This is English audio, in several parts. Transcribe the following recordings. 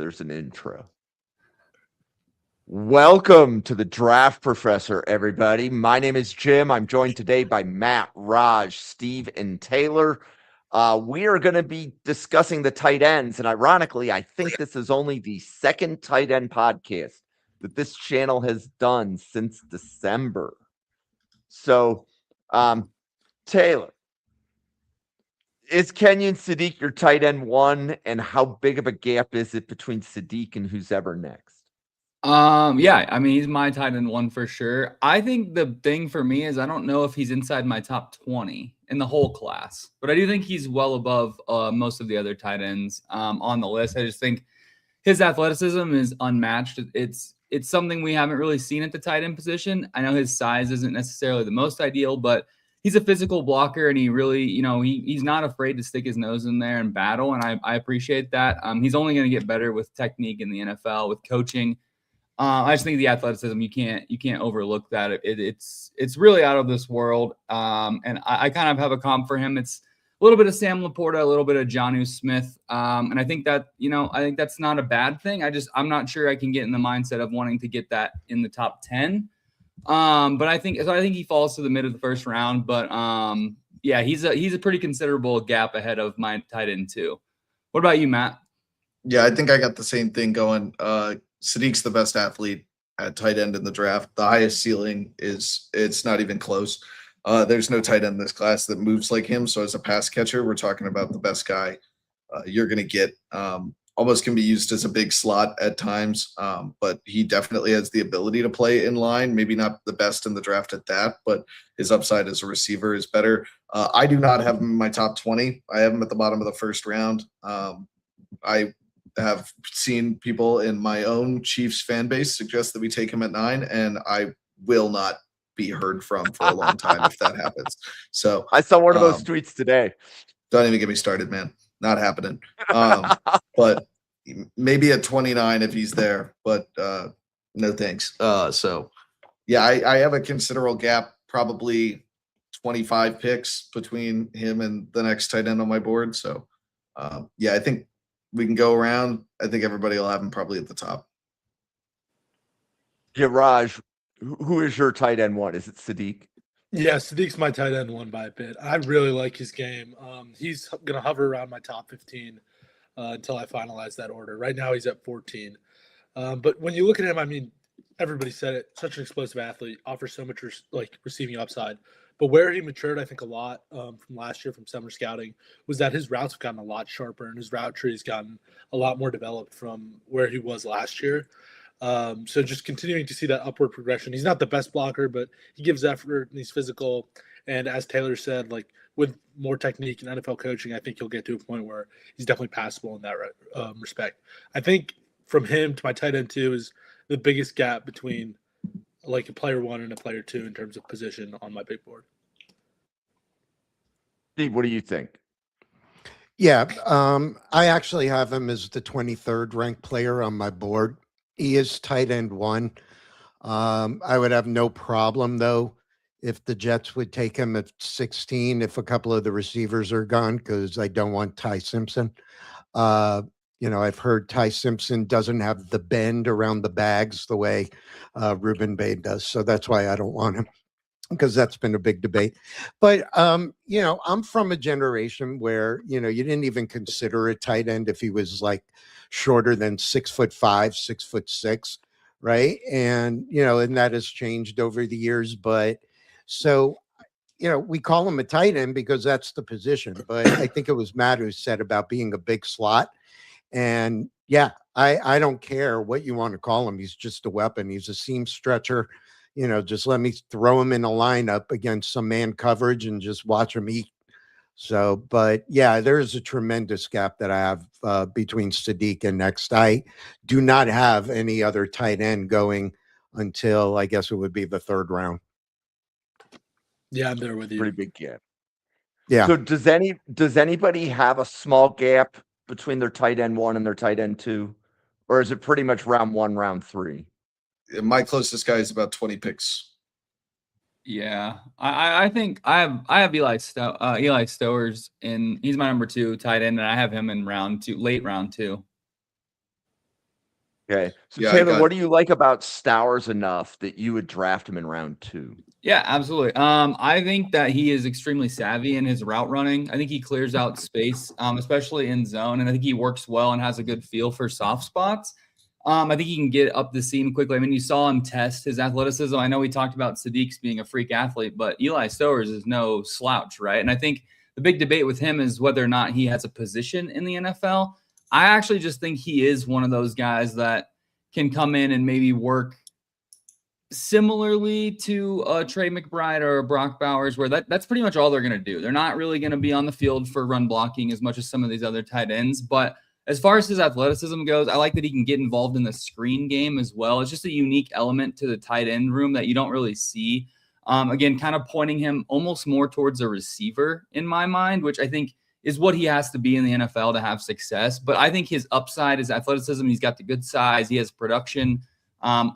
there's an intro. Welcome to the Draft Professor, everybody. My name is Jim. I'm joined today by Matt, Raj, Steve, and Taylor. We are going to be discussing the tight ends. And ironically, I think this is only the second tight end podcast that this channel has done since December. So, Taylor, is Kenyon Sadiq your tight end one? And how big of a gap is it between Sadiq and who's ever next? Yeah, I mean, he's my tight end one for sure. I think the thing for me is I don't know if he's inside my top 20 in the whole class, but I do think he's well above most of the other tight ends on the list. I just think his athleticism is unmatched. It's something we haven't really seen at the tight end position. I know his size isn't necessarily the most ideal, but he's a physical blocker, and he really, he's not afraid to stick his nose in there and battle, and I appreciate that. He's only going to get better with technique in the NFL, with coaching. I just think the athleticism, you can't overlook that. It's really out of this world. And I kind of have a comp for him. It's a little bit of Sam Laporta, a little bit of Jonnu Smith. And I think that, I think that's not a bad thing. I'm not sure I can get in the mindset of wanting to get that in the top 10. But I think he falls to the mid of the first round. But yeah, he's a pretty considerable gap ahead of my tight end too. What about you, Matt? Yeah, I think I got the same thing going. Sadiq's the best athlete at tight end in the draft. The highest ceiling it's not even close. There's no tight end in this class that moves like him. So as a pass catcher, we're talking about the best guy you're going to get. Almost can be used as a big slot at times, but he definitely has the ability to play in line. Maybe not the best in the draft at that, but his upside as a receiver is better. I do not have him in my top 20. I have him at the bottom of the first round. I have seen people in my own Chiefs fan base suggest that we take him at 9, and I will not be heard from for a long time if that happens. So I saw one of those tweets today. Don't even get me started, man. Not happening. But maybe at 29 if he's there, but no thanks. So yeah, I have a considerable gap, probably 25 picks between him and the next tight end on my board. So yeah, I think we can go around. I think everybody will have him probably at the top. Yeah, Raj, who is your tight end one? Is it Sadiq? Yeah, Sadiq's my tight end one by a bit. I really like his game. He's going to hover around my top 15 until I finalize that order. Right now he's at 14. But when you look at him, I mean, everybody said it, such an explosive athlete, offers so much receiving upside. But where he matured, I think, a lot from last year from summer scouting was that his routes have gotten a lot sharper and his route tree has gotten a lot more developed from where he was last year. So just continuing to see that upward progression. He's not the best blocker, but he gives effort and he's physical. And as Taylor said, like with more technique and NFL coaching, I think he'll get to a point where he's definitely passable in that respect. I think from him to my tight end 2 is the biggest gap between like a player 1 and a player 2 in terms of position on my big board. Steve, what do you think? Yeah, I actually have him as the 23rd ranked player on my board. He is tight end 1. I would have no problem, though, if the Jets would take him at 16 if a couple of the receivers are gone, because I don't want Ty Simpson. I've heard Ty Simpson doesn't have the bend around the bags the way Ruben Bay does. So that's why I don't want him, because that's been a big debate. But, I'm from a generation where, you didn't even consider a tight end if he was like shorter than 6'5", 6'6", right? And, and that has changed over the years. But so, we call him a tight end because that's the position. But I think it was Matt who said about being a big slot. And yeah, I don't care what you want to call him. He's just a weapon. He's a seam stretcher. Just let me throw him in a lineup against some man coverage and just watch him eat. So, but yeah, there is a tremendous gap that I have between Sadiq and next. I do not have any other tight end going until I guess it would be the 3rd round. Yeah, I'm there with you. Pretty big gap. Yeah. So does anybody have a small gap between their tight end 1 and their tight end 2? Or is it pretty much round 1, round 3? My closest guy is about 20 picks. Yeah, I think I have Eli Stowers, and he's my number 2 tight end, and I have him in round 2, late round 2. Okay. So Yeah, I Taylor, got what do you like about Stowers enough that you would draft him in round 2? Yeah, absolutely. I think that he is extremely savvy in his route running. I think he clears out space, especially in zone, and I think he works well and has a good feel for soft spots. I think he can get up the seam quickly. I mean, you saw him test his athleticism. I know we talked about Sadiq's being a freak athlete, but Eli Stowers is no slouch, right? And I think the big debate with him is whether or not he has a position in the NFL. I actually just think he is one of those guys that can come in and maybe work similarly to Trey McBride or Brock Bowers, where that's pretty much all they're going to do. They're not really going to be on the field for run blocking as much as some of these other tight ends. But as far as his athleticism goes, I like that he can get involved in the screen game as well. It's just a unique element to the tight end room that you don't really see. Again, kind of pointing him almost more towards a receiver in my mind, which I think is what he has to be in the NFL to have success. But I think his upside is athleticism. He's got the good size. He has production.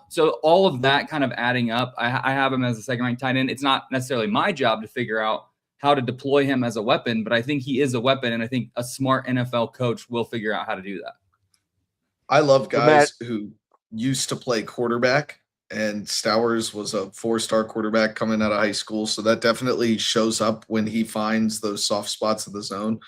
So all of that kind of adding up, I have him as a second-ranked tight end. It's not necessarily my job to figure out how to deploy him as a weapon, but I think he is a weapon, and I think a smart NFL coach will figure out how to do that. I love So, Matt- guys who used to play quarterback, and Stowers was a 4-star quarterback coming out of high school. So that definitely shows up when he finds those soft spots of the zone.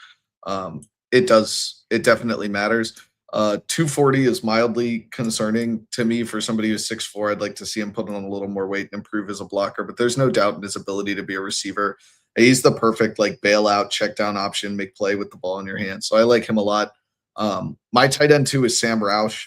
It definitely matters. 240 is mildly concerning to me for somebody who's 6'4". I'd like to see him put on a little more weight and improve as a blocker, but there's no doubt in his ability to be a receiver. He's the perfect like bailout, check down option, make play with the ball in your hand. So I like him a lot. My tight end 2 is Sam Roush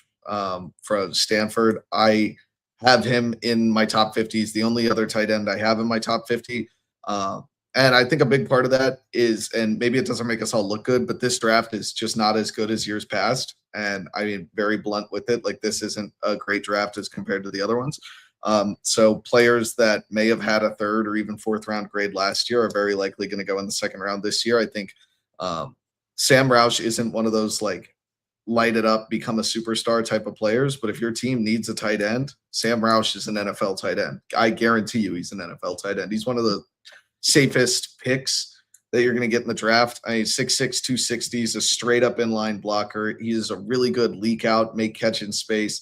from Stanford. I have him in my top 50. He's the only other tight end I have in my top 50. And I think a big part of that is, and maybe it doesn't make us all look good, but this draft is just not as good as years past. And I mean, very blunt with it. Like, this isn't a great draft as compared to the other ones. So players that may have had a 3rd or even 4th round grade last year are very likely going to go in the 2nd round this year. I think Sam Roush isn't one of those like light it up, become a superstar type of players. But if your team needs a tight end, Sam Roush is an NFL tight end. I guarantee you he's an NFL tight end. He's one of the safest picks that you're going to get in the draft. I mean, 6'6", 260. He's a straight up inline blocker. He is a really good leak out, make catch in space,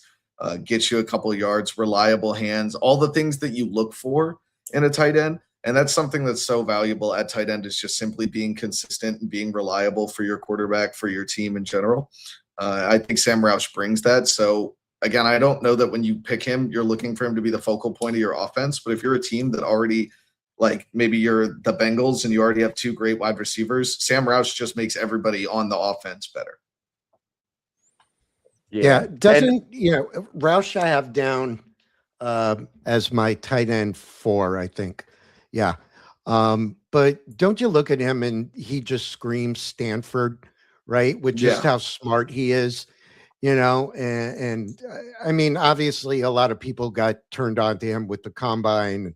get you a couple of yards, reliable hands, all the things that you look for in a tight end. And that's something that's so valuable at tight end, is just simply being consistent and being reliable for your quarterback, for your team in general. I think Sam Roush brings that. So again, I don't know that when you pick him, you're looking for him to be the focal point of your offense. But if you're a team that already, like maybe you're the Bengals and you already have 2 great wide receivers, Sam Roush just makes everybody on the offense better. Yeah, Roush I have down as my tight end 4, I think. Yeah. But don't you look at him and he just screams Stanford, right? With just how smart he is, and I mean, obviously a lot of people got turned on to him with the combine,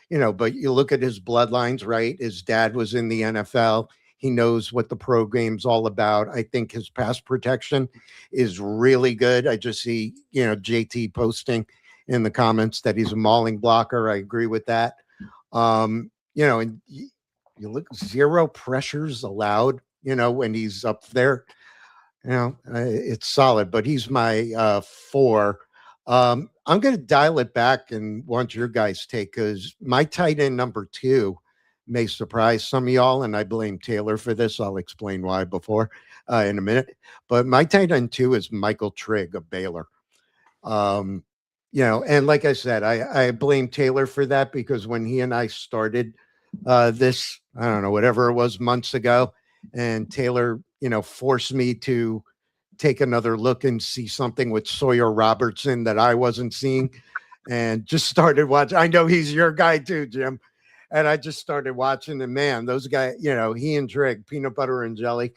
but you look at his bloodlines, right? His dad was in the NFL. He knows what the pro game's all about. I think his pass protection is really good. I just see, JT posting in the comments that he's a mauling blocker. I agree with that. And you look, 0 pressures allowed, when he's up there, it's solid, but he's my 4. I'm going to dial it back and want your guys' take, because my tight end number 2 may surprise some of y'all, and I blame Taylor for this. I'll explain why in a minute. But my tight end 2 is Michael Trigg of Baylor. And like I said, I blame Taylor for that, because when he and I started this, I don't know, whatever it was, months ago, and Taylor, forced me to take another look and see something with Sawyer Robertson that I wasn't seeing, and just started watching. I know he's your guy too, Jim. And I just started watching, and man, those guys, he and Drake, peanut butter and jelly.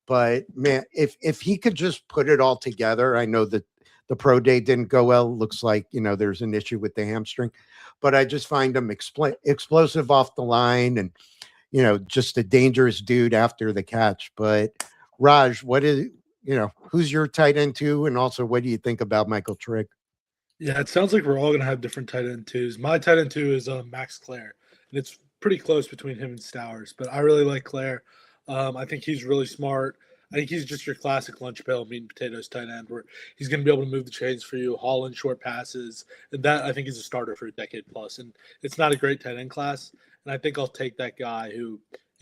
But man, if he could just put it all together, I know that the pro day didn't go well. Looks like, there's an issue with the hamstring, but I just find him explosive off the line, and, just a dangerous dude after the catch. But Raj, who's your tight end 2? And also, what do you think about Michael Trigg? Yeah, it sounds like we're all going to have different tight end 2s. My tight end 2 is Max Clare, and it's pretty close between him and Stowers, but I really like Clare. I think he's really smart. I think he's just your classic lunch pail, meat and potatoes tight end, where he's going to be able to move the chains for you, haul in short passes, and that I think is a starter for a decade plus. And it's not a great tight end class, and I think I'll take that guy who,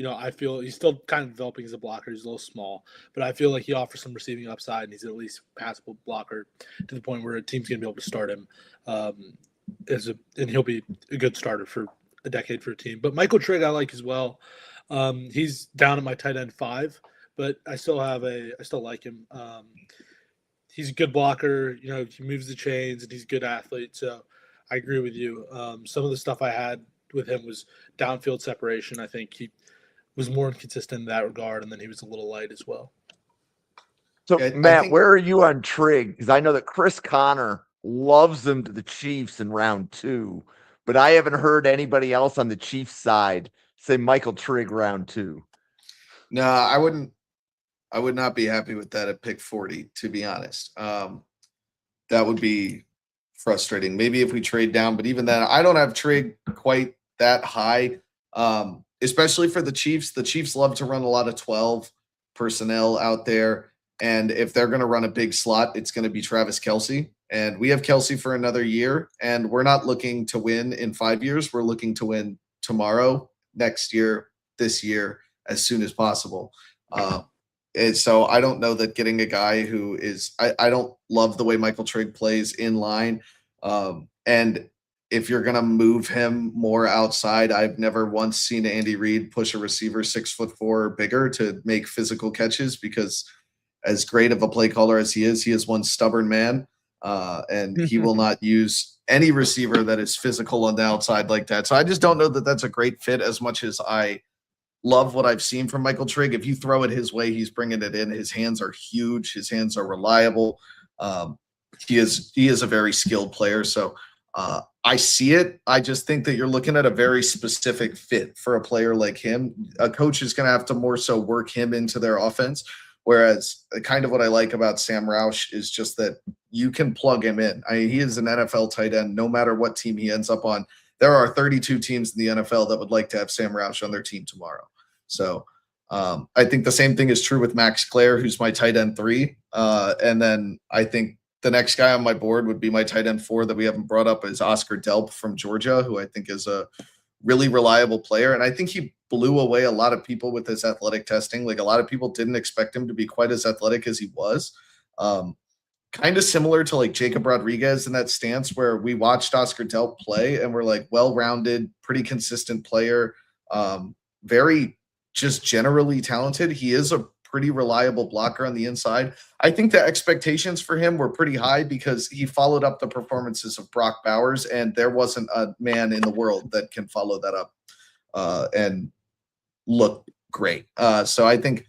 I feel he's still kind of developing as a blocker. He's a little small, but I feel like he offers some receiving upside, and he's at least a passable blocker to the point where a team's going to be able to start him, and he'll be a good starter for a decade for a team. But Michael Trigg I like as well. He's down at my tight end 5. But I still like him. He's a good blocker. He moves the chains and he's a good athlete. So I agree with you. Some of the stuff I had with him was downfield separation. I think he was more inconsistent in that regard, and then he was a little light as well. So, Yeah, I Matt, think- where are you on Trigg? Because I know that Chris Connor loves him to the Chiefs in round 2, but I haven't heard anybody else on the Chiefs side say Michael Trigg round 2. No, I would not be happy with that at pick 40, to be honest. That would be frustrating. Maybe if we trade down, but even then, I don't have Trigg quite that high, especially for the Chiefs. The Chiefs love to run a lot of 12 personnel out there. And if they're going to run a big slot, it's going to be Travis Kelce. And we have Kelce for another year. And we're not looking to win in 5 years. We're looking to win tomorrow, next year, this year, as soon as possible. And so I don't know that getting a guy who is I don't love the way Michael Trigg plays in line. And if you're going to move him more outside, I've never once seen Andy Reid push a receiver 6'4" or bigger to make physical catches, because as great of a play caller as he is one stubborn man. And he will not use any receiver that is physical on the outside like that. So I just don't know that that's a great fit, as much as I love what I've seen from Michael Trigg. If you throw it his way, he's bringing it in. His hands are huge. His hands are reliable. He is a very skilled player. So I see it. I just think that you're looking at a very specific fit for a player like him. A coach is going to have to more so work him into their offense. Whereas kind of what I like about Sam Roush is just that you can plug him in. He is an NFL tight end, no matter what team he ends up on. There are 32 teams in the NFL that would like to have Sam Roush on their team tomorrow. So I think the same thing is true with Max Clare, who's my tight end 3. And then I think the next guy on my board would be my tight end 4 that we haven't brought up, is Oscar Delp from Georgia, who I think is a really reliable player. And I think he blew away a lot of people with his athletic testing. Like, a lot of people didn't expect him to be quite as athletic as he was. Kind of similar to like Jacob Rodriguez in that stance, where we watched Oscar Delp play and we're like, well-rounded, pretty consistent player, very just generally talented. He is a pretty reliable blocker on the inside. I think the expectations for him were pretty high because he followed up the performances of Brock Bowers, and there wasn't a man in the world that can follow that up and look great. So I think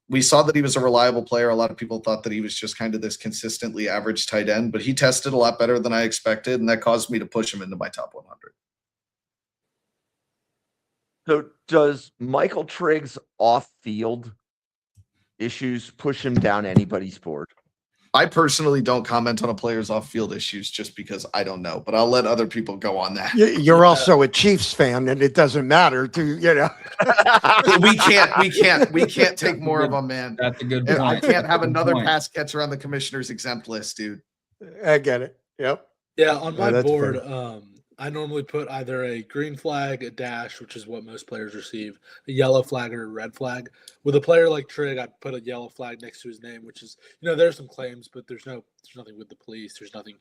we saw that he was a reliable player. A lot of people thought that he was just kind of this consistently average tight end, but he tested a lot better than I expected, and that caused me to push him into my top 100. So does Michael Trigg's off-field issues push him down anybody's board? I personally don't comment on a player's off-field issues just because I don't know, but I'll let other people go on that. You're also a Chiefs fan, and it doesn't matter we can't take more of them, man. That's a good I point. can't have Good another point. pass catcher on the commissioner's exempt list, dude. I get it. Yep. Yeah, on my that's board, fair. I normally put either a green flag, a dash, which is what most players receive, a yellow flag, or a red flag. With a player like Trigg, I put a yellow flag next to his name, which is, there's some claims, but there's nothing with the police. There's nothing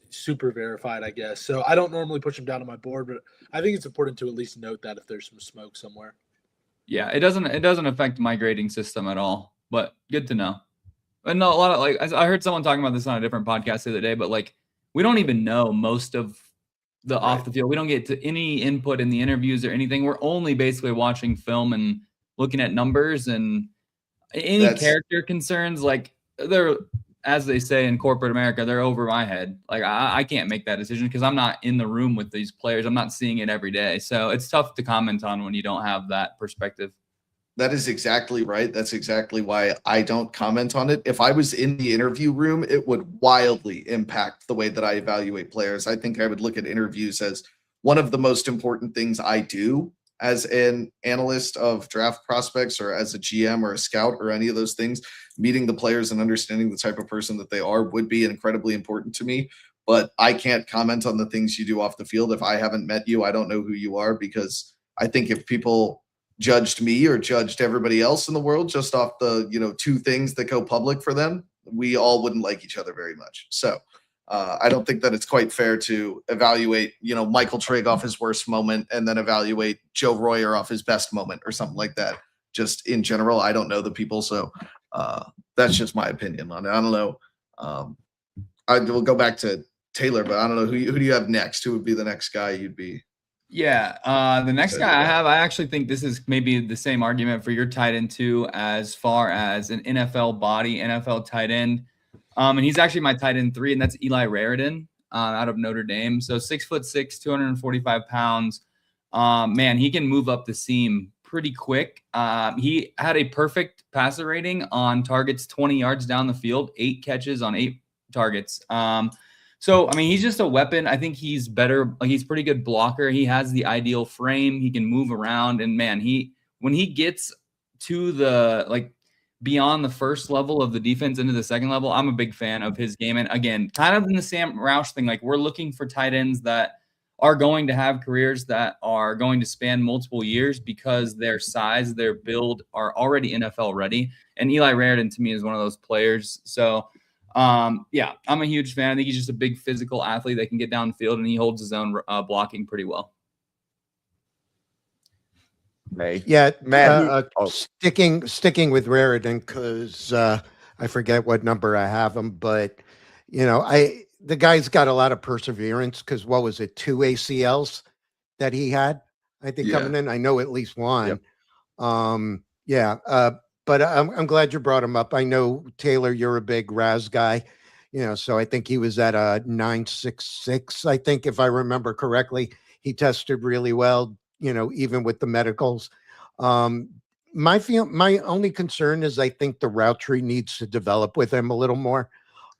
super verified, I guess. So I don't normally push him down on my board, but I think it's important to at least note that if there's some smoke somewhere. Yeah, it doesn't affect my grading system at all, but good to know. And no, a lot of I heard someone talking about this on a different podcast the other day, but we don't even know most of the off the field. We don't get to any input in the interviews or anything. We're only basically watching film and looking at numbers, and any character concerns, they're, as they say in corporate America, they're over my head. I can't make that decision because I'm not in the room with these players. I'm not seeing it every day. So it's tough to comment on when you don't have that perspective. That is exactly right. That's exactly why I don't comment on it. If I was in the interview room, it would wildly impact the way that I evaluate players. I think I would look at interviews as one of the most important things I do as an analyst of draft prospects or as a GM or a scout or any of those things, meeting the players and understanding the type of person that they are would be incredibly important to me. But I can't comment on the things you do off the field. If I haven't met you, I don't know who you are, because I think if people judged me or judged everybody else in the world just off the, 2 things that go public for them, we all wouldn't like each other very much. So I don't think that it's quite fair to evaluate, Michael Trigg off his worst moment and then evaluate Joe Royer off his best moment or something like that. Just in general, I don't know the people, so that's just my opinion on it. I don't know. I will go back to Taylor, but I don't know who do you have next? Who would be the next guy you'd be? Yeah, the next guy I have, I actually think this is maybe the same argument for your tight end too, as far as an NFL body, NFL tight end. And he's actually my tight end 3, and that's Eli Raridan out of Notre Dame. So 6'6", 245 pounds. Man, he can move up the seam pretty quick. He had a perfect passer rating on targets 20 yards down the field, 8 catches on 8 targets. So, I mean, he's just a weapon. I think he's better. He's pretty good blocker. He has the ideal frame. He can move around. And, man, when he gets to the, beyond the first level of the defense into the second level, I'm a big fan of his game. And, again, kind of in the Sam Roush thing, we're looking for tight ends that are going to have careers that are going to span multiple years because their size, their build are already NFL ready. And Eli Raridan, to me, is one of those players. So, yeah, I'm a huge fan. I think he's just a big physical athlete that can get downfield, and he holds his own blocking pretty well. Yeah, man. Sticking with Raridan, because I forget what number I have him, but the guy's got a lot of perseverance, because what was it, 2 ACLs that he had, I think, coming in. I know at least one. Yep. But I'm glad you brought him up. I know, Taylor, you're a big Raz guy, so I think he was at a 9.66, I think, if I remember correctly. He tested really well, even with the medicals. My only concern is I think the route tree needs to develop with him a little more.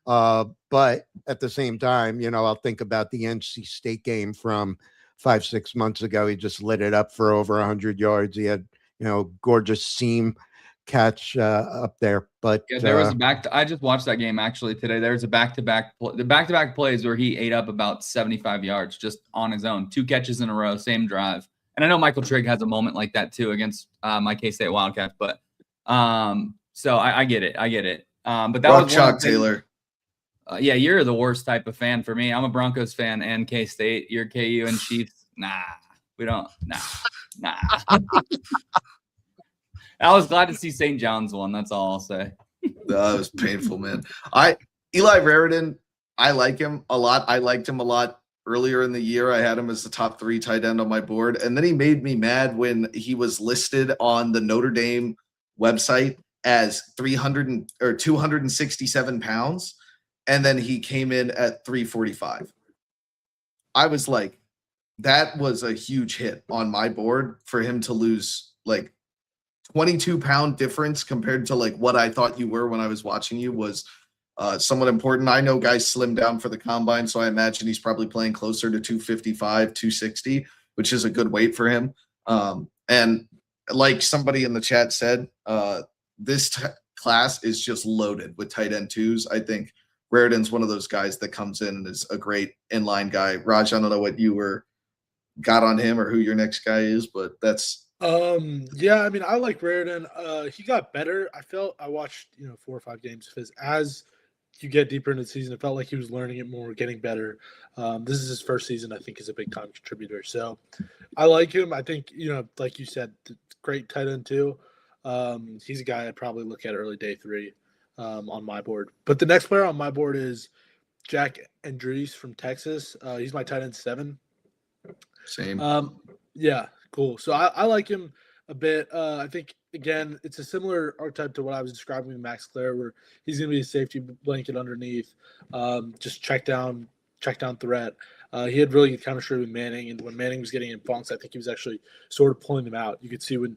But at the same time, I'll think about the NC State game from 5-6 months ago. He just lit it up for over 100 yards. He had, gorgeous seam catch up there. But yeah, there was I just watched that game actually today. There was a back-to-back plays where he ate up about 75 yards just on his own, 2 catches in a row, same drive. And I know Michael Trigg has a moment like that too against my K-State Wildcats, but so I get it. But that was Chalk Taylor. Yeah, you're the worst type of fan for me. I'm a Broncos fan and K-State. You're KU and Chiefs. Nah, we don't. Nah. I was glad to see St. John's won. That's all I'll say. That was painful, man. Eli Raridan, I like him a lot. I liked him a lot earlier in the year. I had him as the top 3 tight end on my board. And then he made me mad when he was listed on the Notre Dame website as 267 pounds. And then he came in at 345. I was like, that was a huge hit on my board for him to lose 22-pound difference compared to what I thought you were when I was watching you was somewhat important. I know guys slim down for the combine, so I imagine he's probably playing closer to 255, 260, which is a good weight for him. And like somebody in the chat said, this class is just loaded with tight end 2s. I think Raridan's one of those guys that comes in and is a great inline guy. Raj, I don't know what you got on him or who your next guy is, but that's yeah, I mean, I like Raridan. He got better. I watched 4 or 5 games of his. As you get deeper into the season, it felt like he was learning it more, getting better. This is his first season, I think, is a big time contributor. So I like him. I think, like you said, great tight end too. He's a guy I'd probably look at early day 3 on my board. But the next player on my board is Jack Andrews from Texas. He's my tight end 7. Same. Yeah, cool. So I like him a bit. I think, again, it's a similar archetype to what I was describing with Max Clare, where he's going to be a safety blanket underneath, just check down threat. He had really good chemistry with Manning, and when Manning was getting in funks, I think he was actually sort of pulling them out. You could see when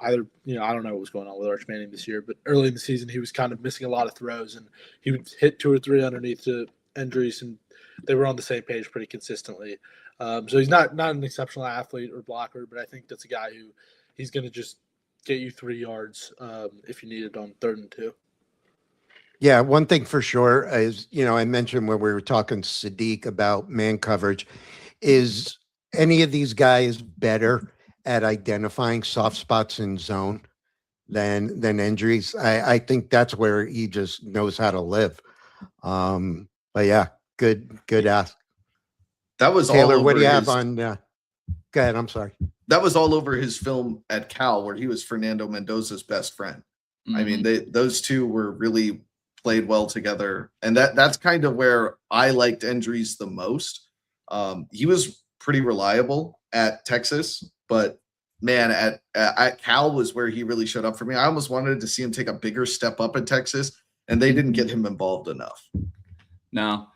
either, I don't know what was going on with Arch Manning this year, but early in the season, he was kind of missing a lot of throws, and he would hit 2 or 3 underneath to Andrews, and they were on the same page pretty consistently. So he's not an exceptional athlete or blocker, but I think that's a guy who he's going to just get you 3 yards if you need it on 3rd and 2. Yeah, one thing for sure is, I mentioned when we were talking Sadiq about man coverage, is any of these guys better at identifying soft spots in zone than injuries? I think that's where he just knows how to live. But yeah, good ask. That was Taylor, all over what do you have his, on? Go ahead. I'm sorry. that was all over his film at Cal, where he was Fernando Mendoza's best friend. I mean, those two were really played well together, and that's kind of where I liked Endries the most. He was pretty reliable at Texas, but man, at Cal was where he really showed up for me. I almost wanted to see him take a bigger step up at Texas, and they didn't get him involved enough. No,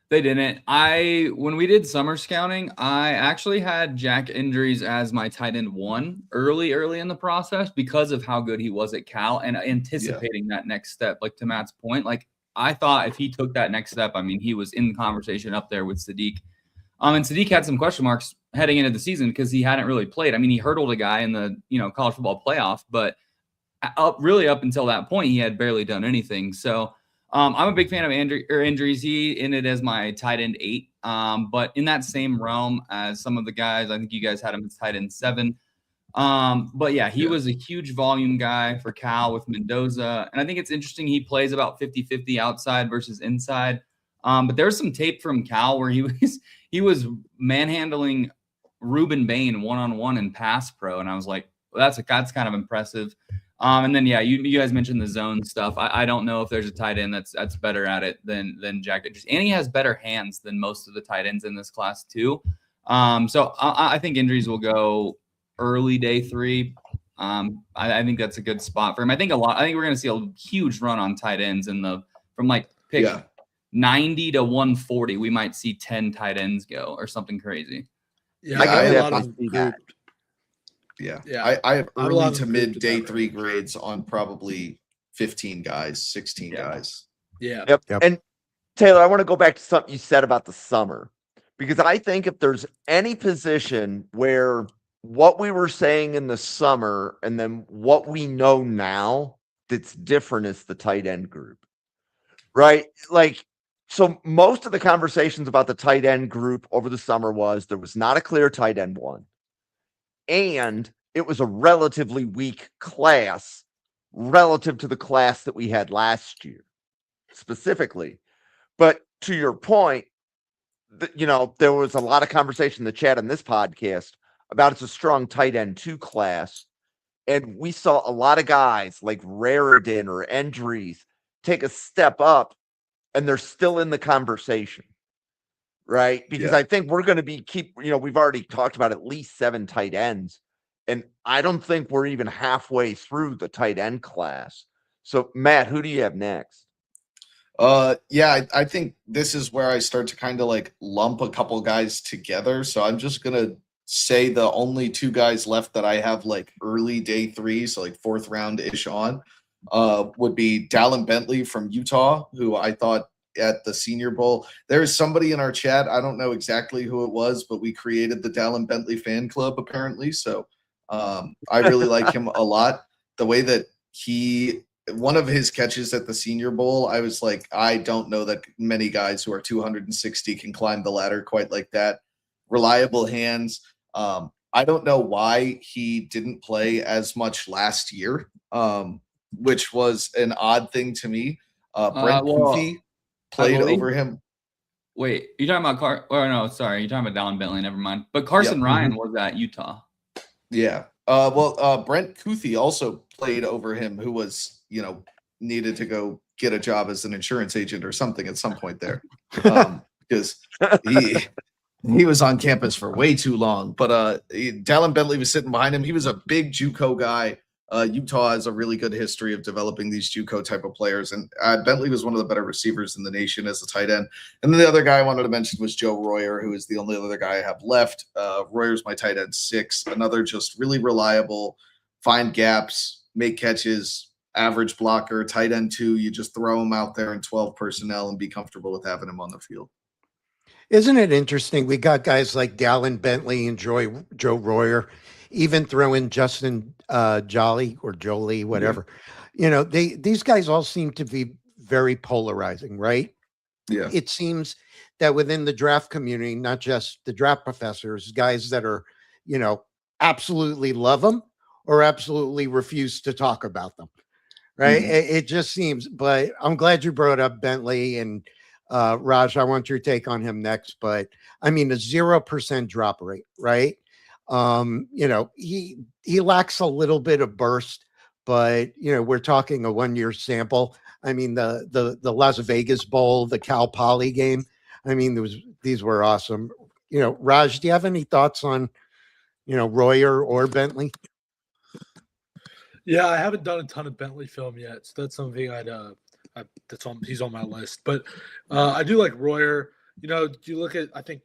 they didn't. When we did summer scouting, I actually had Jack Endries as my tight end 1 early in the process because of how good he was at Cal and anticipating that next step. Like to Matt's point, like I thought if he took that next step, I mean, he was in the conversation up there with Sadiq. And Sadiq had some question marks heading into the season because he hadn't really played. I mean, he hurdled a guy in the college football playoff, but up until that point, he had barely done anything. So I'm a big fan of Endries. He ended as my tight end 8, but in that same realm as some of the guys. I think you guys had him as tight end 7. But yeah, he was a huge volume guy for Cal with Mendoza. And I think it's interesting. He plays about 50-50 outside versus inside. But there's some tape from Cal where he was manhandling Ruben Bain one-on-one in pass pro. And I was like, well, that's kind of impressive. And then, yeah, you guys mentioned the zone stuff. I don't know if there's a tight end that's better at it than Jack Endries. And he has better hands than most of the tight ends in this class too. So I think Endries will go early day 3. I think that's a good spot for him. I think we're going to see a huge run on tight ends from like pick 90 to 140. We might see 10 tight ends go or something crazy. Yeah, I can have a lot definitely of see that. grouped. Yeah. I have I have a early lot to of mid grouped day in that 3 range. grades on probably 15 guys, 16 guys. Yeah. Yep. Yep. And Taylor, I want to go back to something you said about the summer, because I think if there's any position where what we were saying in the summer and then what we know now that's different is the tight end group, right? Like, so most of the conversations about the tight end group over the summer was there was not a clear tight end 1, and it was a relatively weak class relative to the class that we had last year specifically. But to your point, there was a lot of conversation in the chat on this podcast about it's a strong tight end 2 class. And we saw a lot of guys like Raridan or Endries take a step up, and they're still in the conversation, right? Because I think we're going to we've already talked about at least 7 tight ends. And I don't think we're even halfway through the tight end class. So, Matt, who do you have next? I think this is where I start to kind of like lump a couple guys together. So I'm just gonna say the only 2 guys left that I have like early day 3, so like 4th round ish on, would be Dallin Bentley from Utah, who I thought at the Senior Bowl. There's somebody in our chat, I don't know exactly who it was, but we created the Dallin Bentley fan club apparently. So I really like him a lot. The way that one of his catches at the Senior Bowl, I was like, I don't know that many guys who are 260 can climb the ladder quite like that. Reliable hands. I don't know why he didn't play as much last year, which was an odd thing to me. Brent Kufi played over him. Wait, you're talking about you're talking about Dallin Bentley. Never mind. But Carson Ryan was at Utah. Yeah. Brent Kuthi also played over him, who was, needed to go get a job as an insurance agent or something at some point there, because he was on campus for way too long. But Dallin Bentley was sitting behind him. He was a big JUCO guy. Utah has a really good history of developing these JUCO type of players, and Bentley was one of the better receivers in the nation as a tight end. And then the other guy I wanted to mention was Joe Royer, who is the only other guy I have left. Royer's my tight end 6, another just really reliable, find gaps, make catches, average blocker, tight end 2. You just throw him out there in 12 personnel and be comfortable with having him on the field. Isn't it interesting? We got guys like Dallin Bentley and Joe Royer, even throw in Justin Jolly or Jolie, whatever. You know, these guys all seem to be very polarizing, right? Yeah. It seems that within the draft community, not just the draft professors, guys that are, you know, absolutely love them or absolutely refuse to talk about them. Right. It just seems, but I'm glad you brought up Bentley and Raj. I want your take on him next, but I mean, a 0% drop rate, right? You know, he lacks a little bit of burst, but you know, we're talking a 1-year sample. I mean, the Las Vegas Bowl, the Cal Poly game. I mean, these were awesome. You know, Raj, do you have any thoughts on, you know, Royer or Bentley? Yeah, I haven't done a ton of Bentley film yet, so that's something he's on my list. But I do like Royer. You know, you look at, I think,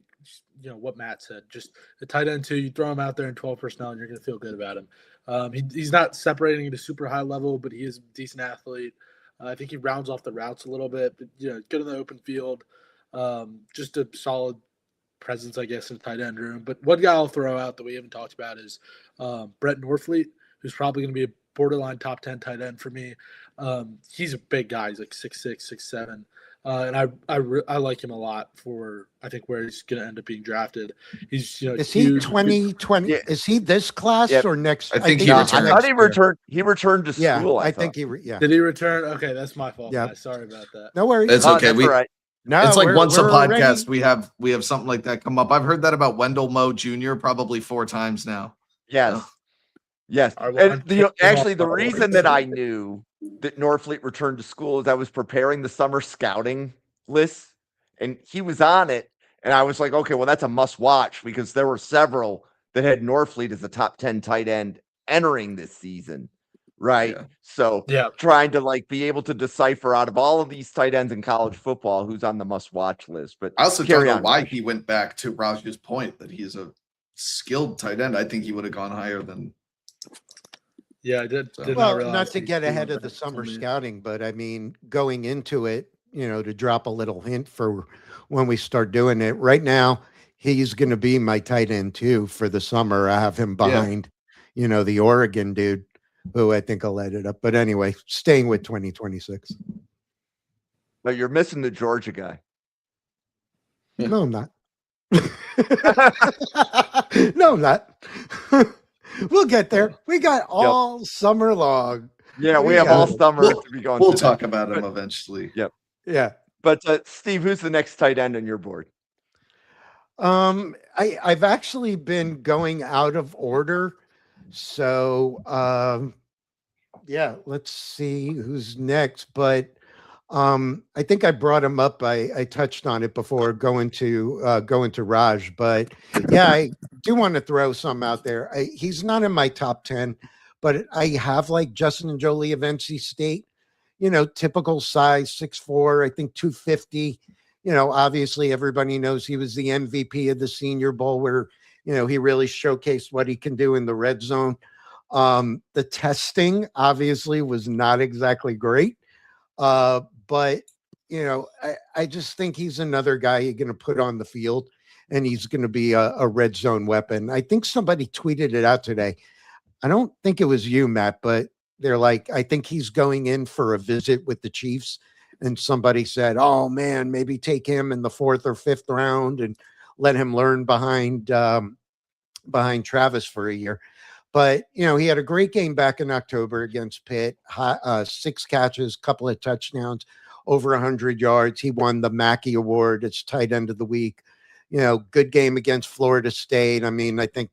you know what Matt said, just the tight end too. You throw him out there in 12 personnel, and you're going to feel good about him. He's not separating at a super high level, but he is a decent athlete. I think he rounds off the routes a little bit, but you know, good in the open field. Just a solid presence, I guess, in the tight end room. But one guy I'll throw out that we haven't talked about is Brett Norfleet, who's probably going to be a borderline top 10 tight end for me. He's a big guy. He's like 6'6", 6'7". And I like him a lot for, I think, where he's going to end up being drafted. He's, you know, Is huge. he 2020? Yeah. Is he this class Yep. or next? I think he I returned. thought he next year. returned. He returned to Yeah, school. I thought. think yeah. Did he return? Okay, that's my fault. Yeah. Guys. Sorry about that. No worries. It's okay. That's We all right. No, it's like we're- once a we're podcast already- we have something like that come up. I've heard that about Wendell Moe Jr. probably 4 times now. Yes. Yes. All right, well, I'm And taking actually, off the my reason words. that I knew that Norfleet returned to school is I was preparing the summer scouting list, and he was on it. And I was like, okay, well, that's a must watch because there were several that had Norfleet as a top 10 tight end entering this season. Right. Yeah. So Yeah. trying to like be able to decipher out of all of these tight ends in college football who's on the must watch list. But I also don't carry know on, why Raj. he went back to Raj's point that he's a skilled tight end. I think he would have gone higher than. Yeah, I did. Well, did Well, realize not to he get went ahead of back the to summer me. scouting, but I mean, going into it, you know, to drop a little hint for when we start doing it. Right now, he's going to be my tight end too for the summer. I have him behind, you know, the Oregon dude, who I think will light it up. But anyway, staying with 2026. But you're missing the Georgia guy. No, I'm not. No, I'm not. We'll get there. We got all summer long. Yeah, we Yeah. have all summer We'll- to be going. We'll through talk that. about him But- eventually. Yeah. But Steve, who's the next tight end on your board? I've actually been going out of order. So yeah, let's see who's next. But I think I brought him up. I touched on it before going to Raj. But yeah, I do want to throw some out there. He's not in my top 10, but I have like Justin Jolie of NC State. You know, typical size, 6'4", I think 250. You know, obviously everybody knows he was the MVP of the Senior Bowl where, you know, he really showcased what he can do in the red zone. The testing obviously was not exactly great. But, you know, I just think he's another guy you're going to put on the field and he's going to be a red zone weapon. I think somebody tweeted it out today. I don't think it was you, Matt, but they're like, I think he's going in for a visit with the Chiefs. And somebody said, oh man, maybe take him in the 4th or 5th round and let him learn behind Travis for a year. But, you know, he had a great game back in October against Pitt, 6 catches, couple of touchdowns, over 100 yards. He won the Mackey Award. It's tight end of the week. You know, good game against Florida State. I mean, I think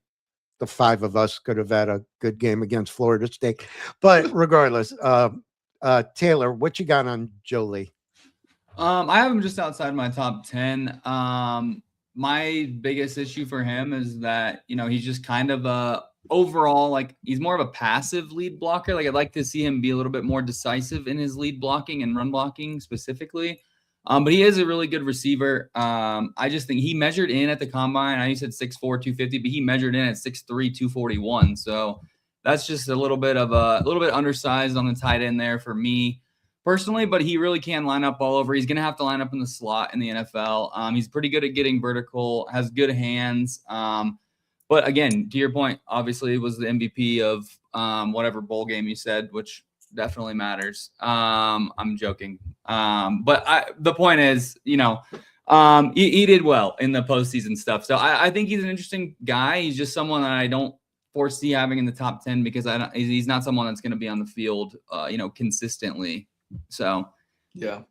the 5 of us could have had a good game against Florida State. But regardless, Taylor, what you got on Jolie? I have him just outside my top 10. My biggest issue for him is that, you know, he's just kind of overall, like he's more of a passive lead blocker. Like I'd like to see him be a little bit more decisive in his lead blocking and run blocking specifically. But he is a really good receiver. I just think he measured in at the combine. I know he said 6'4", 250, but he measured in at 6'3", 241. So that's just a little bit undersized on the tight end there for me. personally, but he really can line up all over. He's going to have to line up in the slot in the NFL. He's pretty good at getting vertical, has good hands. But again, to your point, obviously was the MVP of whatever bowl game you said, which definitely matters. I'm joking. But the point is, he did well in the postseason stuff. So I think he's an interesting guy. He's just someone that I don't foresee having in the top 10 because he's not someone that's going to be on the field, consistently. So, yeah.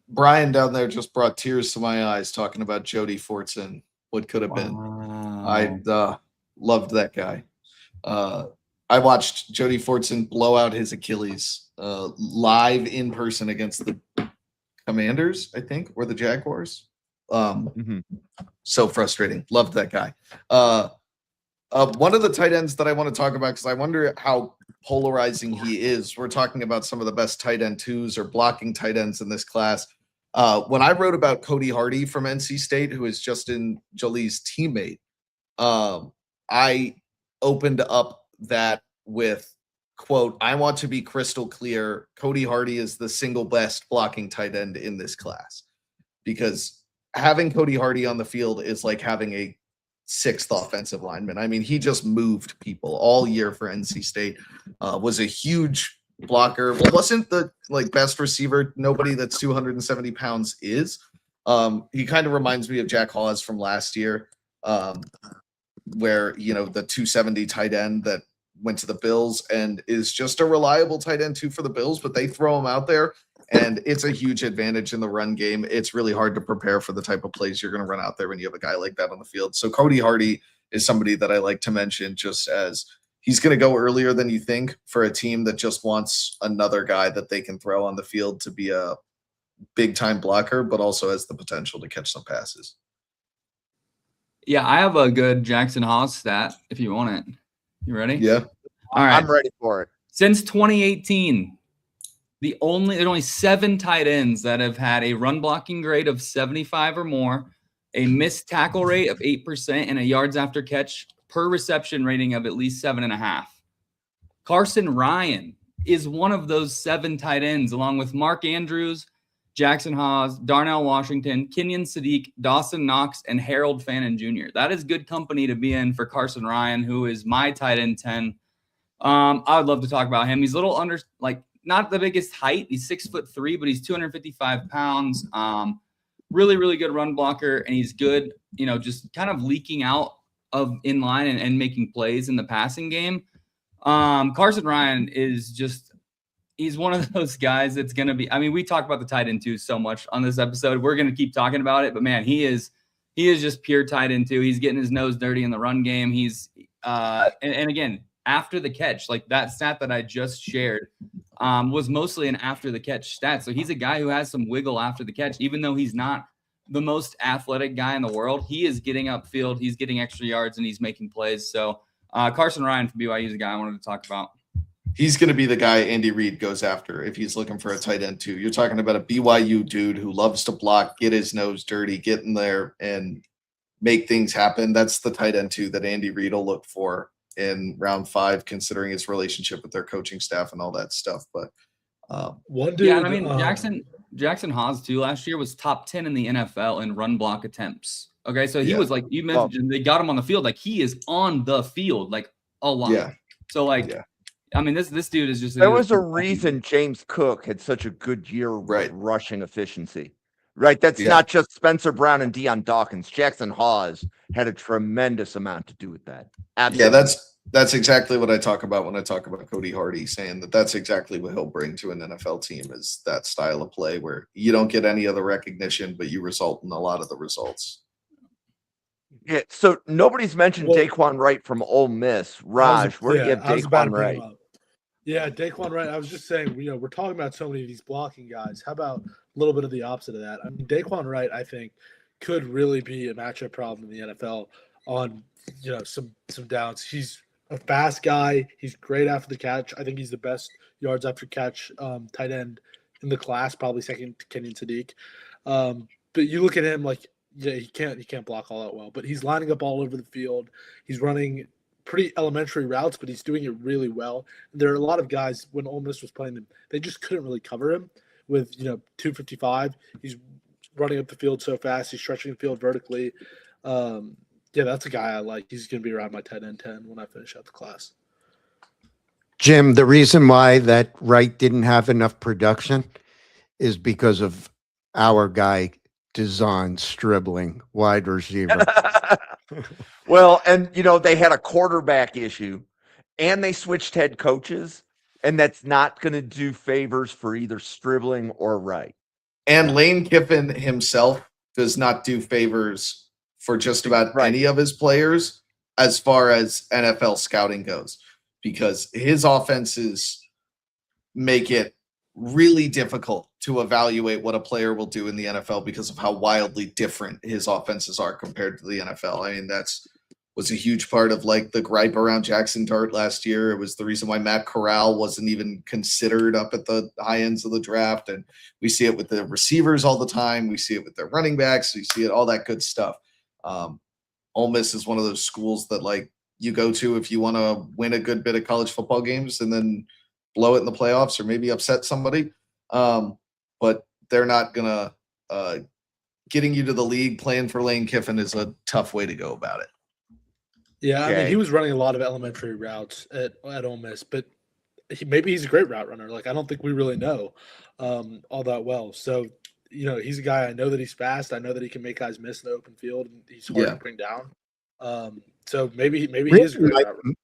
Brian down there just brought tears to my eyes talking about Jody Fortson. What could have been. I loved that guy. I watched Jody Fortson blow out his Achilles live in person against the Commanders, I think, or the Jaguars. So frustrating. Loved that guy. One of the tight ends that I want to talk about, because I wonder how polarizing he is. We're talking about some of the best tight end twos or blocking tight ends in this class. When I wrote about Cody Hardy from NC State, who is Justin Jolie's teammate, I opened up that with, quote, I want to be crystal clear. Cody Hardy is the single best blocking tight end in this class, because having Cody Hardy on the field is like having a sixth offensive lineman. I mean, he just moved people all year for NC State, was a huge blocker. Well, wasn't the best receiver. Nobody that's 270 pounds is. He kind of reminds me of Jack Hawes from last year, where, the 270 tight end that went to the Bills and is just a reliable tight end too for the Bills, but they throw him out there and it's a huge advantage in the run game. It's really hard to prepare for the type of plays you're going to run out there when you have a guy like that on the field. So Cody Hardy is somebody that I like to mention, just as he's going to go earlier than you think for a team that just wants another guy that they can throw on the field to be a big time blocker, but also has the potential to catch some passes. Yeah, I have a good Jackson Hawes stat if you want it. You ready? Yeah. All right. I'm ready for it. Since 2018, there's only 7 tight ends that have had a run blocking grade of 75 or more, a missed tackle rate of 8%, and a yards after catch per reception rating of at least 7.5. Carson Ryan is one of those 7 tight ends, along with Mark Andrews, Jackson Hawes, Darnell Washington, Kenyon Sadiq, Dawson Knox, and Harold Fannin Jr. That is good company to be in for Carson Ryan, who is my tight end 10. I would love to talk about him. He's a little under, not the biggest height. He's 6'3", but he's 255 pounds. Really, really good run blocker, and he's good, just kind of leaking out of in line and making plays in the passing game. Carson Ryan is just, he's one of those guys that's going to be, we talk about the tight end two so much on this episode. We're going to keep talking about it, but man, he is just pure tight end two. He's getting his nose dirty in the run game. He's, and again, after the catch, like that stat that I just shared, was mostly an after the catch stat. So he's a guy who has some wiggle after the catch, even though he's not the most athletic guy in the world. He is getting upfield, he's getting extra yards, and he's making plays. So Carson Ryan from BYU is a guy I wanted to talk about. He's going to be the guy Andy Reid goes after if he's looking for a tight end too. You're talking about a BYU dude who loves to block, get his nose dirty, get in there and make things happen. That's the tight end too that Andy Reid will look for in round 5, considering his relationship with their coaching staff and all that stuff. But one dude, yeah, Jackson Hawes too last year was top 10 in the NFL in run block attempts. Okay, so he was like you mentioned, they got him on the field, like he is on the field like a lot. Yeah. So this dude is just. There was a reason James Cook had such a good year with rushing efficiency. Right, that's not just Spencer Brown and Deion Dawkins. Jackson Hawes had a tremendous amount to do with that. Absolutely. Yeah, that's exactly what I talk about when I talk about Cody Hardy, saying that's exactly what he'll bring to an NFL team, is that style of play where you don't get any of the recognition, but you result in a lot of the results. Yeah, so nobody's mentioned Daquan Wright from Ole Miss. Raj, where do you have Daquan Wright? Yeah, Daquan Wright. I was just saying, we're talking about so many of these blocking guys. How about a little bit of the opposite of that? Daquan Wright, I think, could really be a matchup problem in the NFL on, some downs. He's a fast guy. He's great after the catch. I think he's the best yards after catch tight end in the class, probably second to Kenyon Sadiq. But you look at him he can't block all that well, but he's lining up all over the field. He's running pretty elementary routes, but he's doing it really well. There are a lot of guys when Ole Miss was playing him, they just couldn't really cover him with 255. He's running up the field so fast. He's stretching the field vertically. Yeah, that's a guy I like. He's going to be around my tight end 10 when I finish out the class. Jim, the reason why that Wright didn't have enough production is because of our guy, Dazon Stribling, wide receiver. Well, and they had a quarterback issue and they switched head coaches, and that's not going to do favors for either Stribling or Wright. And Lane Kiffin himself does not do favors for just about any of his players as far as NFL scouting goes, because his offenses make it really difficult to evaluate what a player will do in the NFL because of how wildly different his offenses are compared to the NFL. I mean, was a huge part of like the gripe around Jackson Dart last year. It was the reason why Matt Corral wasn't even considered up at the high ends of the draft. And we see it with the receivers all the time. We see it with their running backs. We see it, all that good stuff. Ole Miss is one of those schools that like you go to if you want to win a good bit of college football games and then blow it in the playoffs or maybe upset somebody. But they're not going to getting you to the league. Playing for Lane Kiffin is a tough way to go about it. Yeah, I mean, he was running a lot of elementary routes at Ole Miss, but maybe he's a great route runner. Like, I don't think we really know all that well. So, he's a guy, I know that he's fast. I know that he can make guys miss in the open field, and he's hard to bring down. So maybe he is a great route runner.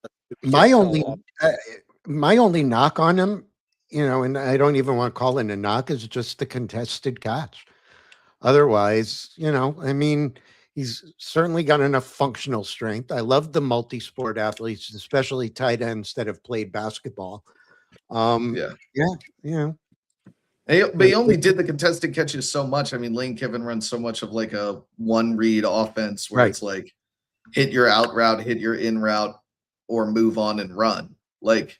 My only knock on him, and I don't even want to call it a knock, is just the contested catch. Otherwise, I mean, he's certainly got enough functional strength. I love the multi-sport athletes, especially tight ends that have played basketball. But he only did the contested catches so much. I mean, Lane Kiffin runs so much of like a one read offense where it's like hit your out route, hit your in route, or move on and run. Like,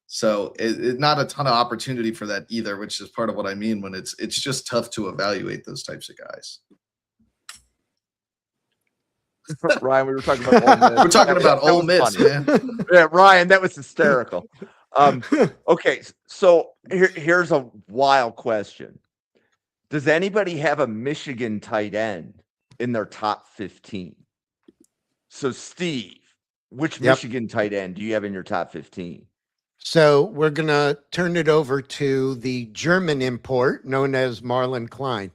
so it not a ton of opportunity for that either, which is part of what I mean when it's just tough to evaluate those types of guys. Ryan, we were talking about Ole Miss. We're talking about Ole Miss, man. Yeah, Ryan, that was hysterical. Okay, so here's a wild question. Does anybody have a Michigan tight end in their top 15? So, Steve, which Michigan tight end do you have in your top 15? So we're going to turn it over to the German import known as Marlon Klein.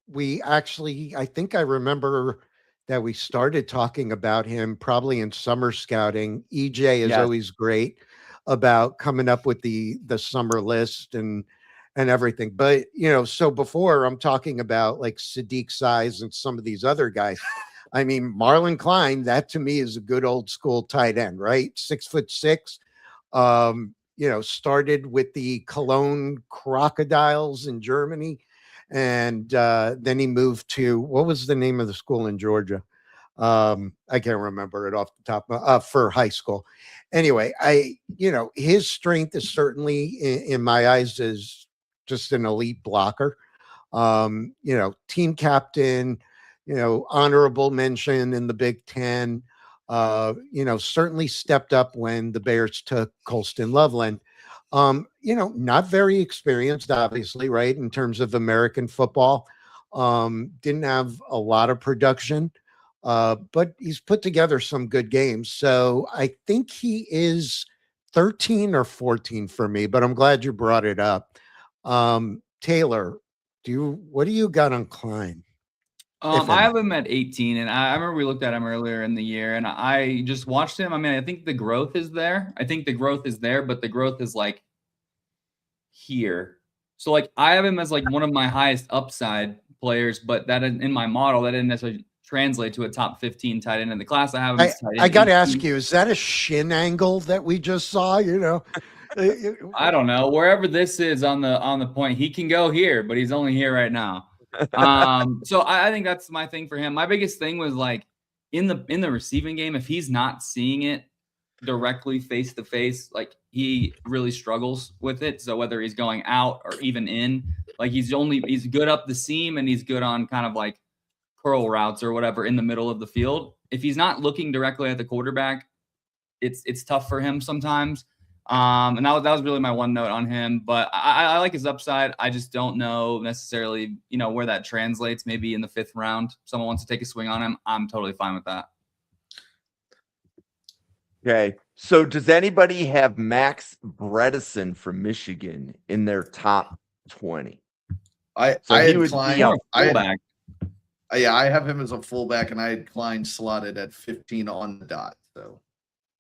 We actually, I think I remember that we started talking about him probably in summer scouting. EJ is always great about coming up with the summer list and everything. But, so before I'm talking about like Sadiq Size and some of these other guys, I mean, Marlon Klein, that to me is a good old school tight end, right? 6'6". Started with the Cologne Crocodiles in Germany. And then he moved to, what was the name of the school in Georgia? I can't remember it off the top for high school. Anyway, his strength is certainly in my eyes is just an elite blocker. Team captain, honorable mention in the Big Ten. Certainly stepped up when the Bears took Colston Loveland. Not very experienced, obviously, right, in terms of American football. Didn't have a lot of production, but he's put together some good games. So I think he is 13 or 14 for me, but I'm glad you brought it up. Taylor, what do you got on Klein? I have him at 18, and I remember we looked at him earlier in the year, and I just watched him. I mean, I think the growth is there. But the growth is like here. So like I have him as like one of my highest upside players, but that in my model, that didn't necessarily translate to a top 15 tight end in the class. I have him. I got to ask you, is that a shin angle that we just saw? I don't know. Wherever this is on the point, he can go here, but he's only here right now. So I think that's my thing for him. My biggest thing was like in the receiving game, if he's not seeing it directly face to face, like he really struggles with it. So whether he's going out or even in, like he's good up the seam and he's good on kind of like curl routes or whatever in the middle of the field. If he's not looking directly at the quarterback, it's tough for him sometimes. And that was really my one note on him. But I like his upside. I just don't know necessarily, where that translates. Maybe in the 5th round, someone wants to take a swing on him. I'm totally fine with that. Okay. So does anybody have Max Bredesen from Michigan in their top 20? I So I he had would be Klein. a Fullback. I have him as a fullback, and I had Klein slotted at 15 on the dot. So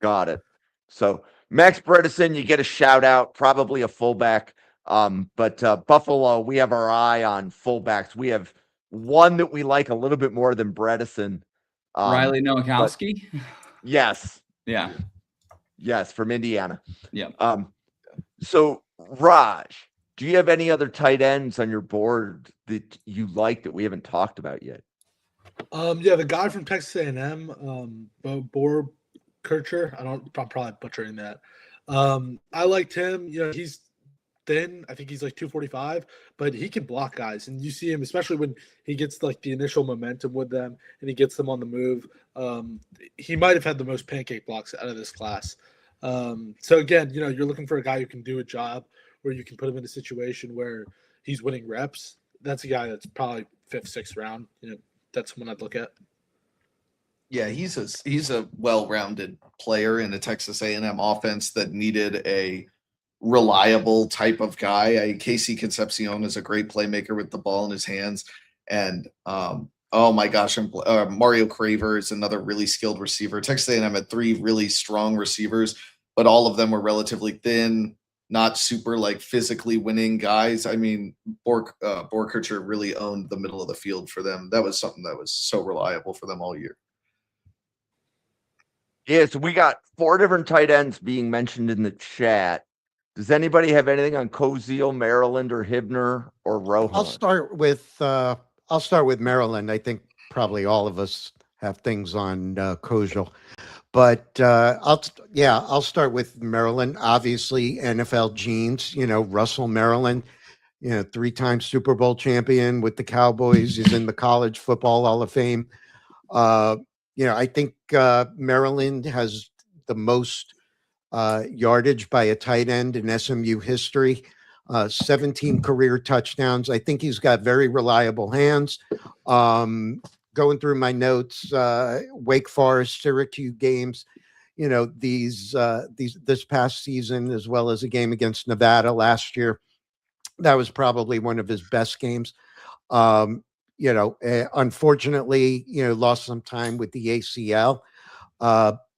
Got it. So Max Bredesen, you get a shout out, probably a fullback. But Buffalo, we have our eye on fullbacks. We have one that we like a little bit more than Bredesen. Riley Nowakowski. Yes, Yeah. yes, from Indiana. Yeah. So Raj, do you have any other tight ends on your board that you like that we haven't talked about yet? Yeah, the guy from Texas A&M, Bo Kircher. I'm probably butchering that. I liked him. He's thin. I think he's like 245, but he can block guys, and you see him, especially when he gets like the initial momentum with them and he gets them on the move. He might have had the most pancake blocks out of this class. So again, you're looking for a guy who can do a job where you can put him in a situation where he's winning reps. That's a guy that's probably 5th, 6th round. That's one I'd look at. yeah, he's a well-rounded player in a Texas A&M offense that needed a reliable type of guy. Casey Concepcion is a great playmaker with the ball in his hands, and oh my gosh, Mario Craver is another really skilled receiver. Texas A&M had 3 really strong receivers, but all of them were relatively thin, not super like physically winning guys. I mean, Borkercher really owned the middle of the field for them. That was something that was so reliable for them all year. Yeah, so we got 4 different tight ends being mentioned in the chat. Does anybody have anything on Koziel, Maryland, or Hibner or Rohan? I'll start with Maryland. I think probably all of us have things on Koziel, but I'll start with Maryland. Obviously, NFL genes. Russell Maryland. 3-time Super Bowl champion with the Cowboys. He's in the College Football Hall of Fame. I think Maryland has the most yardage by a tight end in SMU history. 17 career touchdowns. I think he's got very reliable hands. Going through my notes, Wake Forest, Syracuse games, this past season, as well as a game against Nevada last year, that was probably one of his best games. Unfortunately, lost some time with the ACL.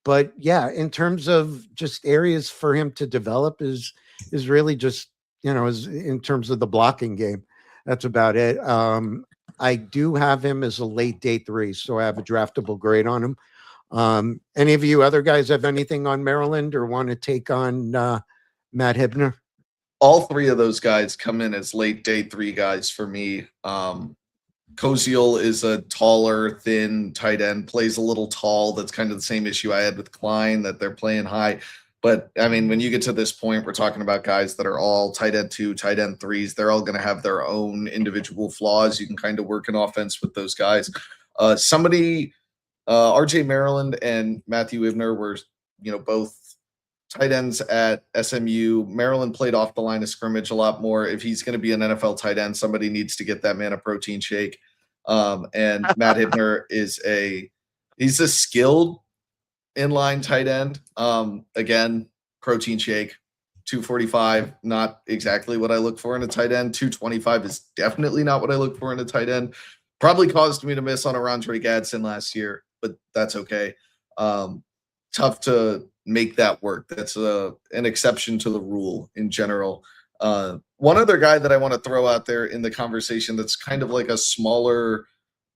But yeah, in terms of just areas for him to develop is really just, is in terms of the blocking game. That's about it. I do have him as a late day 3, so I have a draftable grade on him. Any of you other guys have anything on Maryland or want to take on Matt Hibner? All 3 of those guys come in as late day 3 guys for me. Koziel is a taller, thin tight end, plays a little tall. That's kind of the same issue I had with Klein, that they're playing high. But I mean, when you get to this point, we're talking about guys that are all tight end 2, tight end 3s. They're all going to have their own individual flaws. You can kind of work an offense with those guys. RJ Maryland and Matthew Hibner were, both tight ends at SMU. Maryland played off the line of scrimmage a lot more. If he's going to be an NFL tight end, somebody needs to get that man a protein shake. And Matt Hibner he's a skilled inline tight end. Again, protein shake, 245, not exactly what I look for in a tight end. 225 is definitely not what I look for in a tight end. Probably caused me to miss on Arondre Gadsden last year, but that's okay. Tough to make that work. That's an exception to the rule in general. One other guy that I want to throw out there in the conversation that's kind of like a smaller,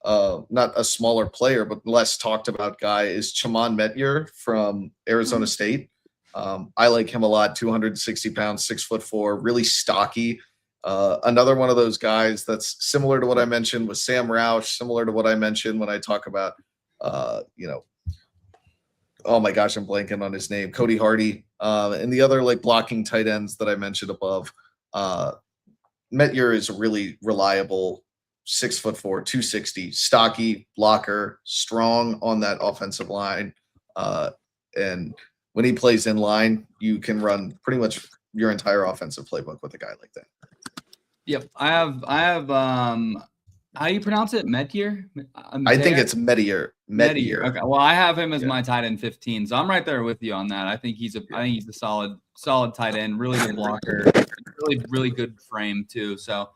not a smaller player, but less talked about guy is Chamon Metier from Arizona State. I like him a lot, 260 pounds, 6'4", really stocky. Another one of those guys that's similar to what I mentioned with Sam Roush, similar to what I mentioned when I talk about, oh my gosh, I'm blanking on his name, Cody Hardy, and the other like blocking tight ends that I mentioned above. Metier is a really reliable 6'4", 260, stocky blocker, strong on that offensive line. And when he plays in line, you can run pretty much your entire offensive playbook with a guy like that. Yep. I have how do you pronounce it? Metier? I think it's Metier. Okay. Well, I have him as my tight end 15. So I'm right there with you on that. I think he's a solid tight end, really good blocker, really good frame too. So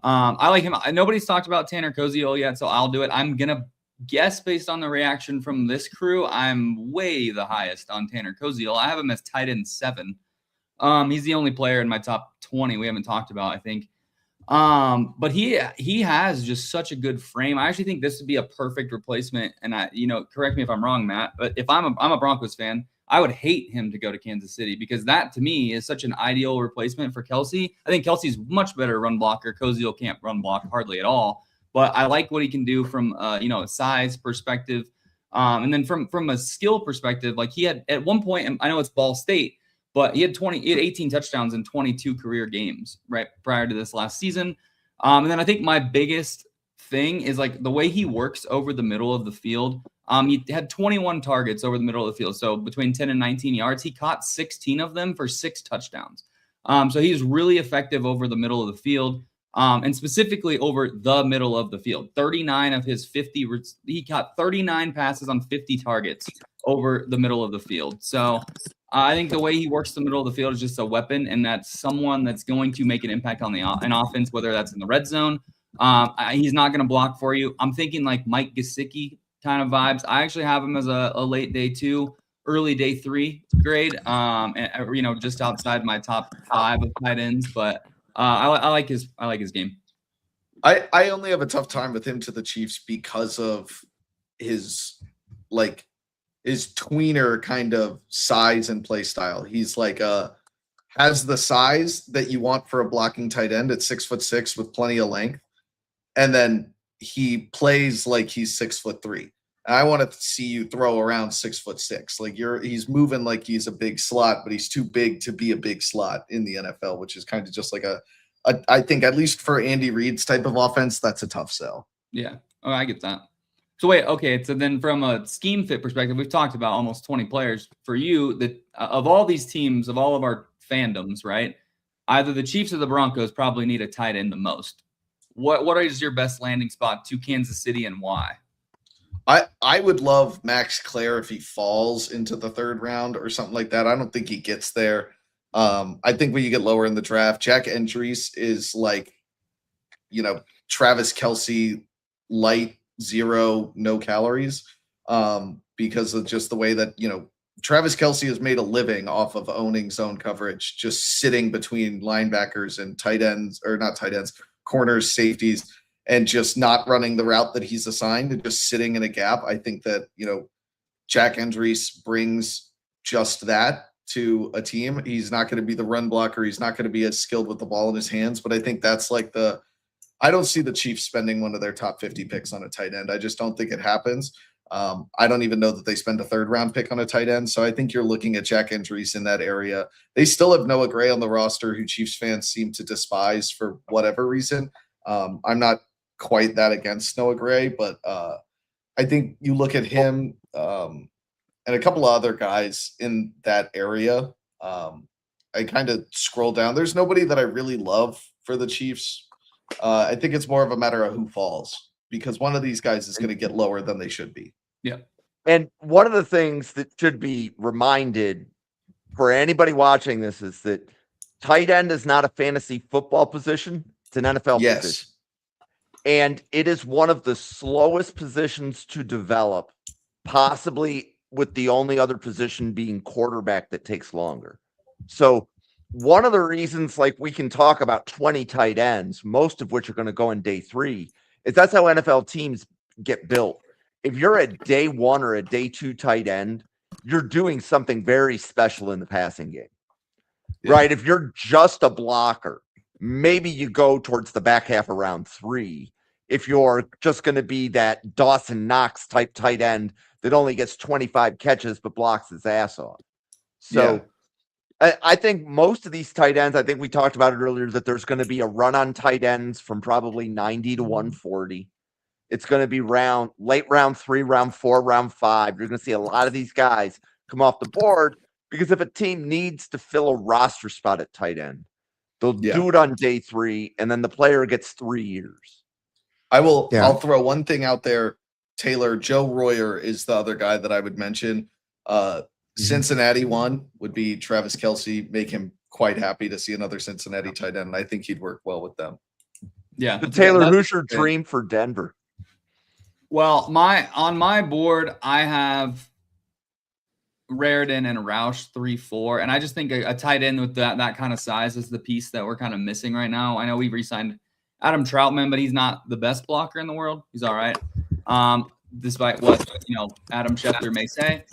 I like him. Nobody's talked about Tanner Koziol yet, so I'll do it. I'm gonna guess based on the reaction from this crew, I'm way the highest on Tanner Koziol. I have him as tight end 7. He's the only player in my top 20 we haven't talked about, I think. But he has just such a good frame. I actually think this would be a perfect replacement. And correct me if I'm wrong, Matt, but if I'm a Broncos fan, I would hate him to go to Kansas City because that to me is such an ideal replacement for Kelsey. I think Kelsey's much better run blocker. Koziol can't run block hardly at all, but I like what he can do from a size perspective. And then from a skill perspective, like he had at one point, and I know it's Ball State, but he had 18 touchdowns in 22 career games right prior to this last season. And then I think my biggest thing is like the way he works over the middle of the field. He had 21 targets over the middle of the field. So between 10 and 19 yards, he caught 16 of them for 6 touchdowns. So he's really effective over the middle of the field. And specifically over the middle of the field. 39 of his 50, he caught 39 passes on 50 targets over the middle of the field. So I think the way he works the middle of the field is just a weapon, and that's someone that's going to make an impact on an offense, whether that's in the red zone. He's not going to block for you. I'm thinking like Mike Gesicki kind of vibes. I actually have him as a late day 2, early day 3 grade, just outside my top 5 of tight ends, but I like his game. I only have a tough time with him to the Chiefs because of his tweener kind of size and play style. He's like has the size that you want for a blocking tight end at 6'6" with plenty of length, and then he plays like he's 6'3". I want to see you throw around 6'6". Like he's moving like he's a big slot, but he's too big to be a big slot in the NFL, which is kind of just like I think at least for Andy Reid's type of offense, that's a tough sell. Yeah. Oh, I get that. So wait, okay. So then from a scheme fit perspective, we've talked about almost 20 players. For you, that of all these teams, of all of our fandoms, right? Either the Chiefs or the Broncos probably need a tight end the most. What is your best landing spot to Kansas City and why? I would love Max Clare if he falls into the 3rd round or something like that. I don't think he gets there. I think when you get lower in the draft, Jack Endries is like, Travis Kelce light, 0, no calories, because of just the way that, Travis Kelce has made a living off of owning zone coverage, just sitting between linebackers and tight ends, or not tight ends, corners, safeties, and just not running the route that he's assigned and just sitting in a gap. I think that, Jack Endries brings just that to a team. He's not going to be the run blocker. He's not going to be as skilled with the ball in his hands, but I think that's like I don't see the Chiefs spending one of their top 50 picks on a tight end. I just don't think it happens. I don't even know that they spend a 3rd round pick on a tight end. So I think you're looking at Jack Endries in that area. They still have Noah Gray on the roster, who Chiefs fans seem to despise for whatever reason. I'm not quite that against Noah Gray, but I think you look at him and a couple of other guys in that area. I kind of scroll down. There's nobody that I really love for the Chiefs. I think it's more of a matter of who falls, because one of these guys is going to get lower than they should be. Yeah. And one of the things that should be reminded for anybody watching this is that tight end is not a fantasy football position. It's an NFL position. And it is one of the slowest positions to develop, possibly with the only other position being quarterback that takes longer. So one of the reasons, like, we can talk about 20 tight ends, most of which are going to go in day 3, is that's how NFL teams get built. If you're a day 1 or a day 2 tight end, you're doing something very special in the passing game, right? If you're just a blocker, maybe you go towards the back half of round 3. If you're just going to be that Dawson Knox type tight end that only gets 25 catches but blocks his ass off. So I think most of these tight ends, I think we talked about it earlier, that there's going to be a run on tight ends from probably 90 to 140. It's going to be late round 3, round 4, round 5. You're going to see a lot of these guys come off the board Because if a team needs to fill a roster spot at tight end, they'll Yeah. do it on day 3, and then the player gets 3 years. I'll Yeah. throw one thing out there. Taylor, Joe Royer is the other guy that I would mention. Cincinnati one would be Travis Kelce. Make him quite happy to see another Cincinnati tight end. And I think he'd work well with them. Yeah. But Taylor, that's- who's your dream for Denver? Well, on my board, I have Raritan and Roush 3-4, and I just think a tight end with that kind of size is the piece that we're kind of missing right now. I know we've re-signed Adam Troutman, but he's not the best blocker in the world. He's all right, despite what Adam Schefter may say,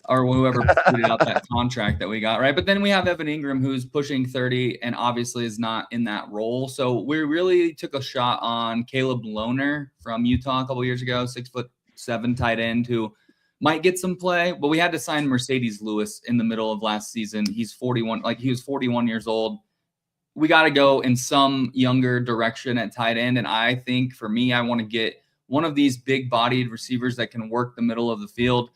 or whoever put out that contract that we got, right? But then we have Evan Ingram, who's pushing 30 and obviously is not in that role. So we really took a shot on Caleb Lohner from Utah a couple years ago, 6'7" tight end who might get some play, but we had to sign Mercedes Lewis in the middle of last season. He's 41, he was 41 years old. We got to go in some younger direction at tight end. And I think for me, I want to get one of these big bodied receivers that can work the middle of the field.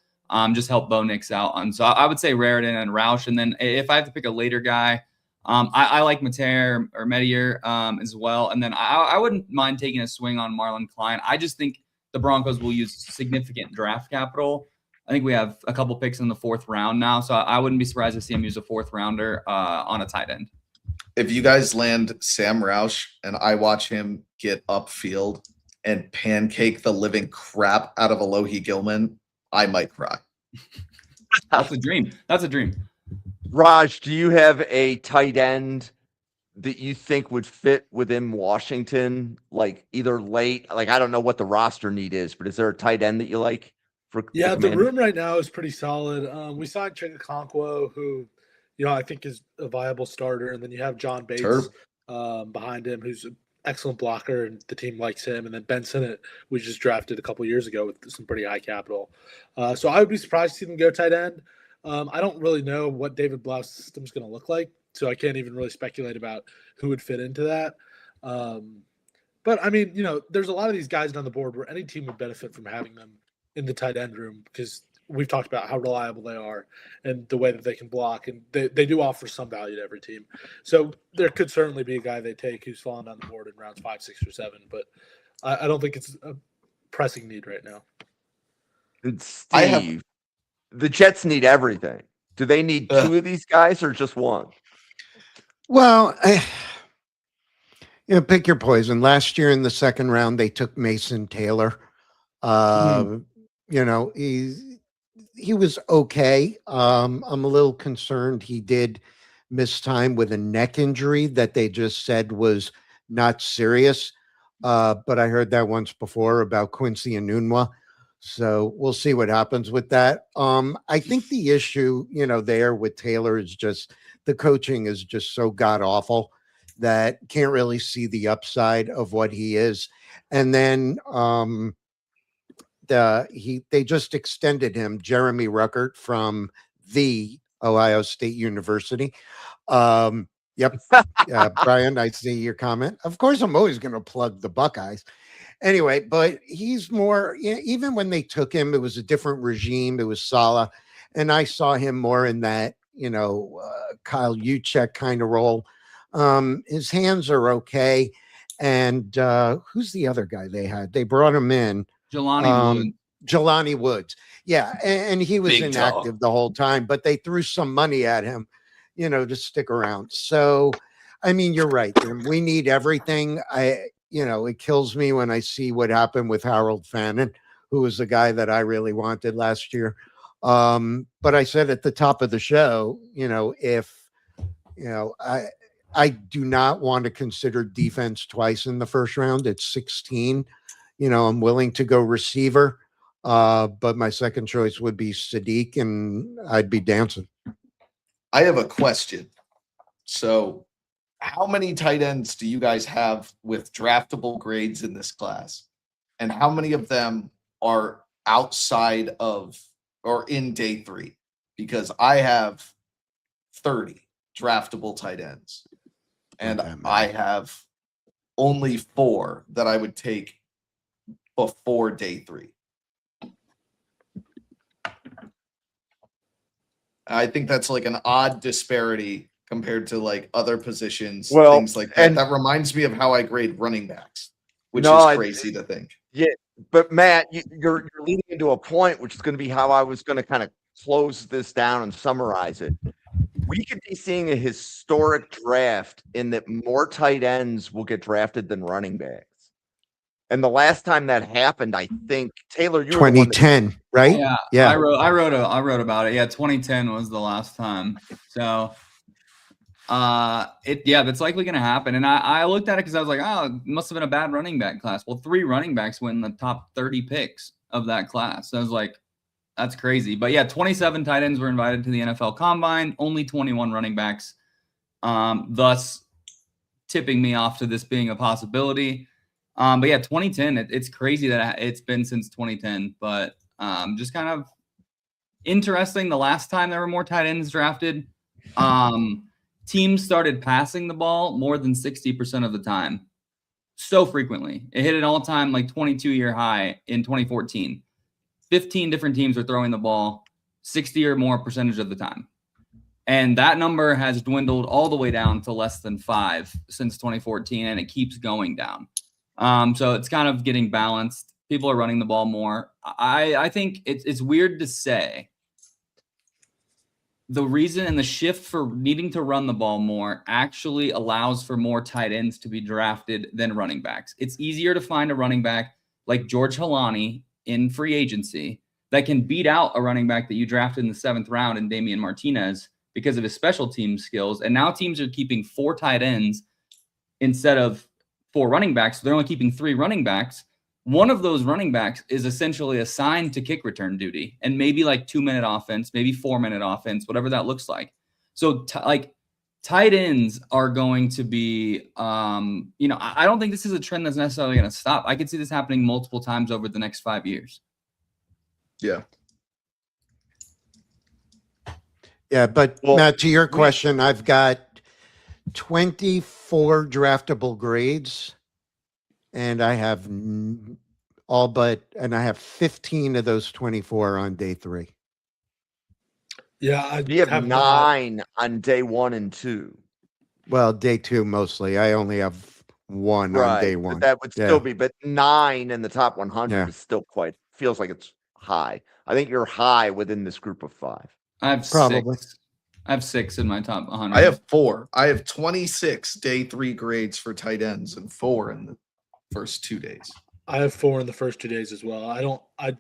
Just help Bo Nix out. And so I would say Raritan and Roush. And then if I have to pick a later guy, I like Metier as well. And then I wouldn't mind taking a swing on Marlon Klein. I just think the Broncos will use significant draft capital. I think we have a couple picks in the 4th round now. So I wouldn't be surprised to see him use a 4th rounder on a tight end. If you guys land Sam Roush and I watch him get upfield and pancake the living crap out of Alohi Gilman, I might cry. That's a dream. That's a dream. Raj, do you have a tight end that you think would fit within Washington, like either late? Like, I don't know what the roster need is, but is there a tight end that you like? Yeah, the room right now is pretty solid. We signed Chigakonkwo, who, I think is a viable starter, and then you have John Bates behind him, who's an excellent blocker, and the team likes him. And then Ben Sinnott, we just drafted a couple years ago with some pretty high capital. So I would be surprised to see them go tight end. I don't really know what David Blough's system is going to look like, so I can't even really speculate about who would fit into that. But I mean, there's a lot of these guys on the board where any team would benefit from having them in the tight end room, because we've talked about how reliable they are and the way that they can block, and they do offer some value to every team. So there could certainly be a guy they take who's fallen down the board in rounds 5, 6, or 7, but I don't think it's a pressing need right now. Steve, the Jets need everything. Do they need 2 of these guys or just 1? Well, pick your poison. Last year in the 2nd round, they took Mason Taylor. He was okay. I'm a little concerned. He did miss time with a neck injury that they just said was not serious. But I heard that once before about Quincy Enunwa. So we'll see what happens with that. I think the issue, there with Taylor is just the coaching is just so god awful that can't really see the upside of what he is. And then they just extended him, Jeremy Ruckert from the Ohio State University. Yep. Brian, I see your comment. Of course, I'm always going to plug the Buckeyes. Anyway, but he's more, even when they took him, it was a different regime. It was Saleh. And I saw him more in that, Kyle Juszczyk kind of role. His hands are okay. And who's the other guy they had? They brought him in. Jelani Woods. Yeah. And he was inactive the whole time, but they threw some money at him, to stick around. So, I mean, you're right. We need everything. It kills me when I see what happened with Harold Fannin, who was the guy that I really wanted last year. But I said at the top of the show, I do not want to consider defense twice in the 1st round. It's 16. I'm willing to go receiver, but my second choice would be Sadiq, and I'd be dancing. I have a question. So how many tight ends do you guys have with draftable grades in this class? And how many of them are outside of or in day 3? Because I have 30 draftable tight ends. And I have only 4 that I would take before day 3. I think that's like an odd disparity compared to like other positions, Well, things like that. and- That reminds me of how I grade running backs, which No, is crazy to think. But Matt, you're leading into a point, which is going to be how I was going to kind of close this down and summarize it. We could be seeing a historic draft in that more tight ends will get drafted than running backs. And the last time that happened, I think Taylor, you were the one that- 2010, right? Yeah, Yeah. I wrote about it. Yeah, 2010 was the last time. So, that's likely going to happen. And I looked at it because I was like, oh, it must have been a bad running back class. Well, 3 running backs went in the top 30 picks of that class. So I was like, that's crazy. But yeah, 27 tight ends were invited to the NFL Combine. Only 21 running backs. Thus tipping me off to this being a possibility. But yeah, 2010, it's crazy that it's been since 2010, but just kind of interesting. The last time there were more tight ends drafted, teams started passing the ball more than 60% of the time. So frequently. It hit an all-time like 22-year high in 2014. 15 different teams were throwing the ball 60 or more percentage of the time. And that number has dwindled all the way down to less than 5 since 2014, and it keeps going down. So it's kind of getting balanced. People are running the ball more. I think it's weird to say. The reason and the shift for needing to run the ball more actually allows for more tight ends to be drafted than running backs. It's easier to find a running back like George Halani in free agency that can beat out a running back that you drafted in the 7th round in Damian Martinez because of his special team skills. And now teams are keeping 4 tight ends instead of 4 running backs. So they're only keeping 3 running backs. One of those running backs is essentially assigned to kick return duty and maybe like 2-minute offense, maybe 4-minute offense, whatever that looks like. So tight ends are going to be, I don't think this is a trend that's necessarily going to stop. I could see this happening multiple times over the next 5 years. Yeah. Yeah, but Well, Matt, to your question, I've got 24 draftable grades, and I have I have 15 of those 24 on day 3. Yeah, I You have not. 9 on day 1 and 2. Well, day 2 mostly. I only have 1 on day but 1. that would Yeah. still be, but 9 in the top 100 Yeah. is still feels like it's high. I think you're high within this group of 5. I have Probably. 6. I have 6 in my top 100. I have 4. I have 26 day 3 grades for tight ends and 4 in the first 2 days. I have 4 in the first 2 days as well. I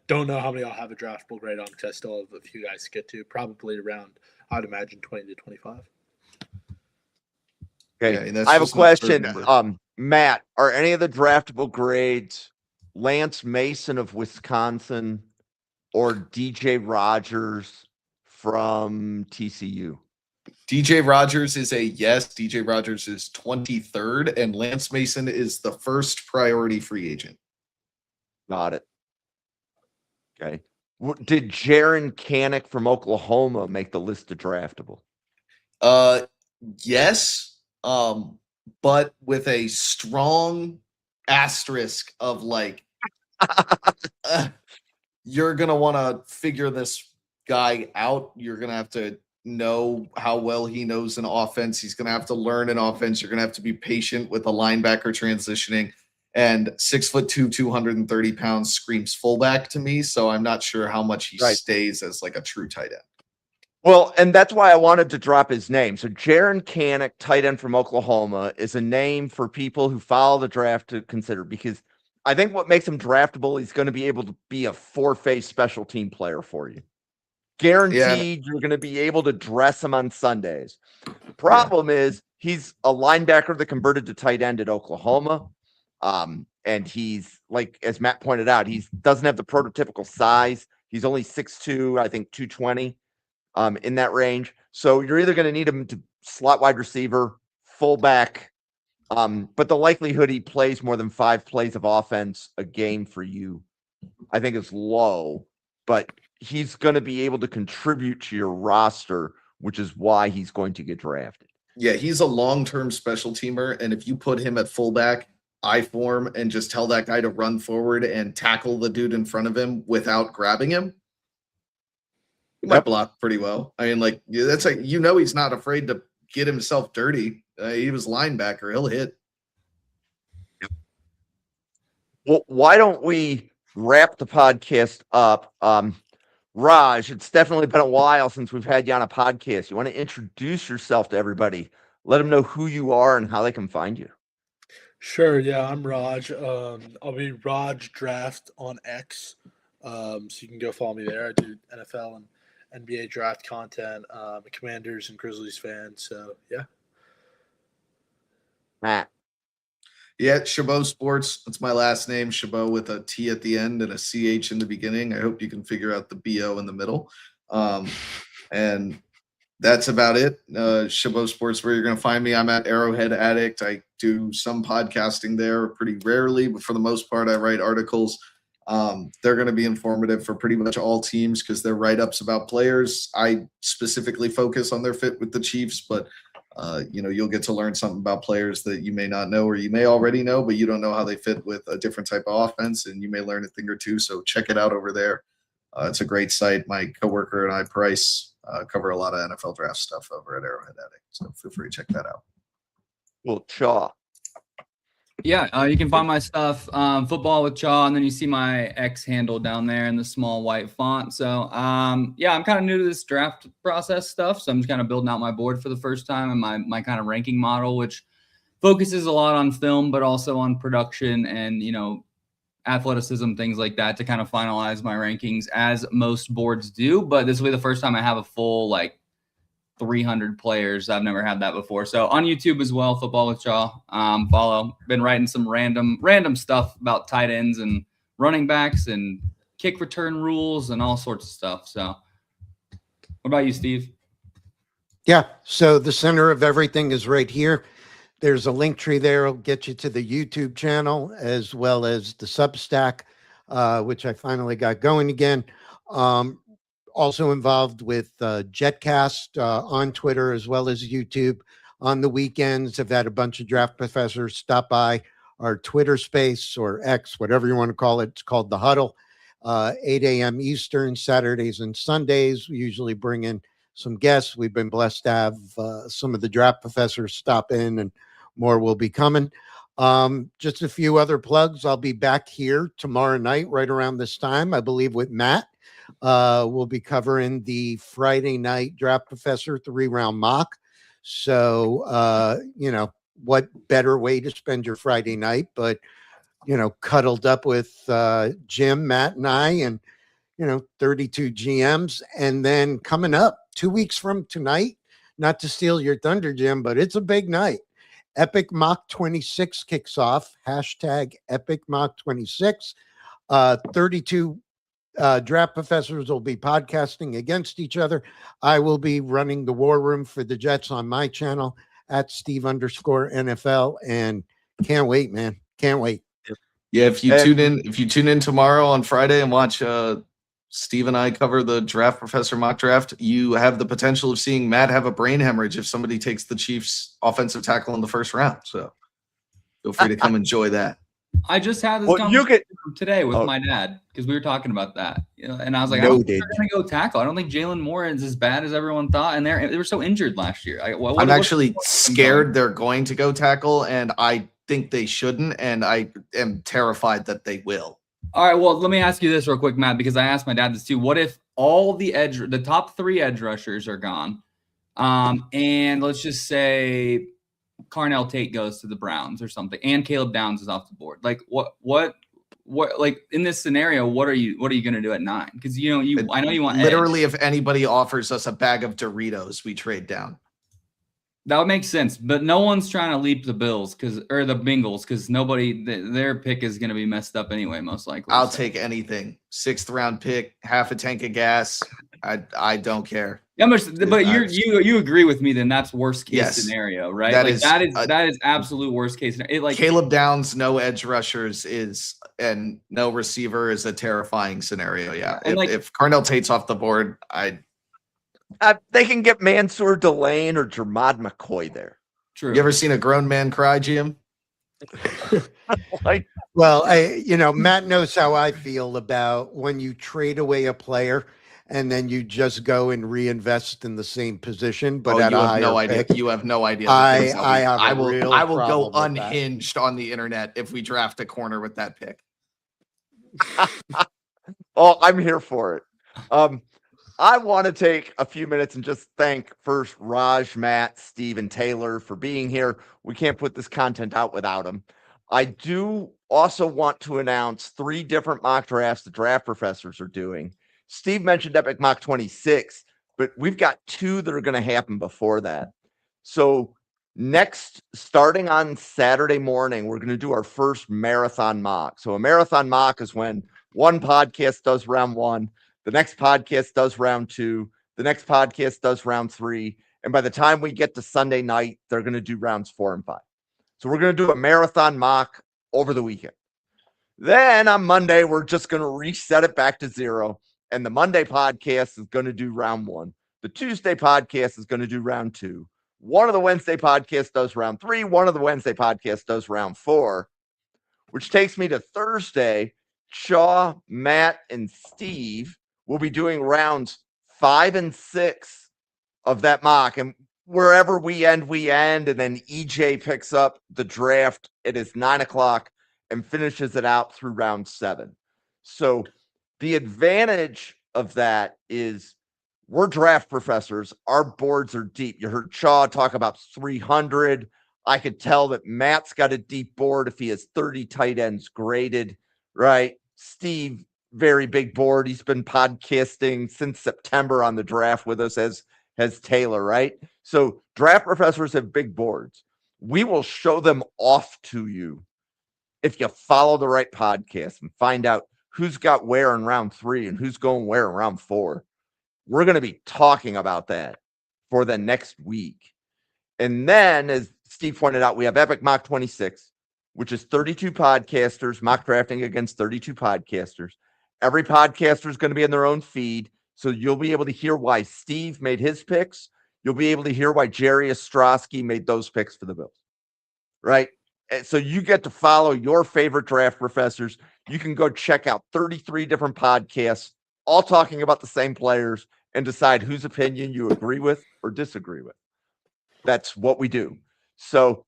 don't know how many I'll have a draftable grade on because I still have a few guys to get to. Probably around, I'd imagine 20 to 25. Okay. Yeah, and that's I have a just not a certain question. number. Matt, are any of the draftable grades Lance Mason of Wisconsin or DJ Rogers from TCU? DJ Rogers is a yes. DJ Rogers is 23rd, and Lance Mason is the first priority free agent. Got it. Okay. Did Jaron Kanek from Oklahoma make the list of draftable? Yes, but with a strong asterisk of like, you're gonna want to figure this guy out. You're gonna have to know how well he knows an offense. He's gonna have to learn an offense. You're gonna have to be patient with a linebacker transitioning. And 6'2", 230 pounds screams fullback to me. So I'm not sure how much he Right. stays as like a true tight end. Well, and that's why I wanted to drop his name. So Jaron Kanek, tight end from Oklahoma, is a name for people who follow the draft to consider, because I think what makes him draftable, he's going to be able to be a 4-phase special team player for you. Guaranteed, you're going to be able to dress him on Sundays. The problem is he's a linebacker that converted to tight end at Oklahoma. And he's, like, as Matt pointed out, he doesn't have the prototypical size. He's only 6'2", I think 220. In that range. So you're either going to need him to slot wide receiver, fullback, but the likelihood he plays more than 5 plays of offense a game for you, I think, is low, but he's going to be able to contribute to your roster, which is why he's going to get drafted. Yeah, he's a long-term special teamer, and if you put him at fullback, I form, and just tell that guy to run forward and tackle the dude in front of him without grabbing him, might Yep. block pretty well. I mean, like that's like he's not afraid to get himself dirty. He was linebacker; he'll hit. Well, why don't we wrap the podcast up? Raj, it's definitely been a while since we've had you on a podcast. You want to introduce yourself to everybody? Let them know who you are and how they can find you. Sure. Yeah, I'm Raj. I'll be Raj Draft on X. So you can go follow me there. I do NFL and NBA draft content. I'm a Commanders and Grizzlies fan. So yeah. Matt. Yeah, Chabot Sports. That's my last name. Chabot with a T at the end and a CH in the beginning. I hope you can figure out the BO in the middle. And that's about it. Chabot Sports, where you're going to find me. I'm at Arrowhead Addict. I do some podcasting there pretty rarely, but for the most part, I write articles. They're going to be informative for pretty much all teams because they're write-ups about players. I specifically focus on their fit with the Chiefs, but you'll get to learn something about players that you may not know or you may already know, but you don't know how they fit with a different type of offense, and you may learn a thing or two. So check it out over there. It's a great site. My coworker and I, Price, cover a lot of NFL draft stuff over at Arrowhead Addict. So feel free to check that out. Well, Chaw. Yeah, you can find my stuff, Football with Chaw, and then you see my X handle down there in the small white font. So, yeah, I'm kind of new to this draft process stuff, so I'm just kind of building out my board for the first time and my kind of ranking model, which focuses a lot on film, but also on production and, athleticism, things like that, to kind of finalize my rankings, as most boards do. But this will be the first time I have a full, 300 players. I've never had that before. So on YouTube as well, Football with Chaw. Follow. Been writing some random stuff about tight ends and running backs and kick return rules and all sorts of stuff. So what about you, Steve? Yeah. So the center of everything is right here. There's a link tree there. It'll get you to the YouTube channel as well as the Substack, which I finally got going again. Also involved with Jetcast on Twitter as well as YouTube. On the weekends, I've had a bunch of draft professors stop by our Twitter space, or X, whatever you want to call it. It's called The Huddle, 8 a.m. Eastern, Saturdays and Sundays. We usually bring in some guests. We've been blessed to have some of the draft professors stop in, and more will be coming. Just a few other plugs. I'll be back here tomorrow night right around this time, I believe, with Matt. We'll be covering the Friday night draft professor 3-round mock. So, what better way to spend your Friday night, but, cuddled up with Jim, Matt, and I, and, 32 GMs. And then coming up 2 weeks from tonight, not to steal your thunder, Jim, but it's a big night. Epic Mock 26 kicks off. Hashtag Epic Mock 26. 32 draft professors will be podcasting against each other. I will be running the war room for the Jets on my channel at Steve_NFL, and can't wait, man. Can't wait. Yeah, if you tune in tomorrow on Friday and watch Steve and I cover the draft professor mock draft, you have the potential of seeing Matt have a brain hemorrhage if somebody takes the Chiefs offensive tackle in the first round. So feel free to come enjoy that. I just had this conversation today with my dad because we were talking about that, and I was like, I don't think they're going to go tackle. I don't think Jalen Moore is as bad as everyone thought, and they were so injured last year. I'm actually scared they're going to go tackle, and I think they shouldn't, and I am terrified that they will. All right, well, let me ask you this real quick, Matt, because I asked my dad this too. What if all the top 3 edge rushers are gone, and let's just say Carnell Tate goes to the Browns or something, and Caleb Downs is off the board? Like, what, like in this scenario, what are you going to do at 9? Because I know you want literally edge. If anybody offers us a bag of Doritos, we trade down. That would make sense, but no one's trying to leap the Bills or the Bengals because their pick is going to be messed up anyway, most likely. I'll take anything. 6th round pick, half a tank of gas. I don't care. Yeah, but you agree with me? Then that's worst case scenario, right? That is absolute worst case scenario. Caleb Downs, no edge rushers and no receiver is a terrifying scenario. Yeah, if Carnell Tate's off the board, They can get Mansour Delane or Jermod McCoy there. True. You ever seen a grown man cry, Jim? Well, Matt knows how I feel about when you trade away a player and then you just go and reinvest in the same position, but Oh, at you a have no higher idea. pick. You have no idea. the I- things that I have a I will. real I will go problem with that. unhinged on the internet if we draft a corner with that pick. Oh, I'm here for it. I want to take a few minutes and just thank first Raj, Matt, Steve, and Taylor for being here. We can't put this content out without them. I do also want to announce 3 different mock drafts the draft professors are doing. Steve mentioned Epic Mock 26, but we've got 2 that are going to happen before that. So starting on Saturday morning, we're going to do our first marathon mock. So a marathon mock is when one podcast does round 1, the next podcast does round 2, the next podcast does round 3, and by the time we get to Sunday night, they're going to do rounds 4 and 5. So we're going to do a marathon mock over the weekend. Then on Monday, we're just going to reset it back to 0, and the Monday podcast is going to do round 1. The Tuesday podcast is going to do round 2. One of the Wednesday podcasts does round 3. One of the Wednesday podcasts does round 4, which takes me to Thursday. Shaw, Matt, and Steve will be doing rounds 5 and 6 of that mock. And wherever we end. And then EJ picks up the draft. It is 9:00 and finishes it out through round 7. So the advantage of that is we're draft professors. Our boards are deep. You heard Shaw talk about 300. I could tell that Matt's got a deep board if he has 30 tight ends graded, right? Steve, very big board. He's been podcasting since September on the draft with us, as has Taylor, right? So draft professors have big boards. We will show them off to you if you follow the right podcast and find out who's got where in round 3 and who's going where in round 4. We're going to be talking about that for the next week. And then, as Steve pointed out, we have Epic Mock 26, which is 32 podcasters mock drafting against 32 podcasters. Every podcaster is going to be in their own feed, so you'll be able to hear why Steve made his picks. You'll be able to hear why Jerry Ostrowski made those picks for the Bills, right? And so you get to follow your favorite draft professors. You can go check out 33 different podcasts, all talking about the same players, and decide whose opinion you agree with or disagree with. That's what we do. So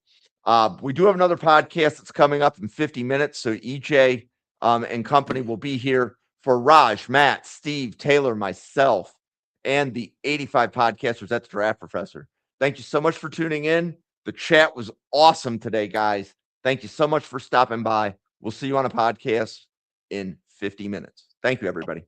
we do have another podcast that's coming up in 50 minutes. So EJ and company will be here for Raj, Matt, Steve, Taylor, myself, and the 85 podcasters. That's Draft Professor. Thank you so much for tuning in. The chat was awesome today, guys. Thank you so much for stopping by. We'll see you on a podcast in 50 minutes. Thank you, everybody.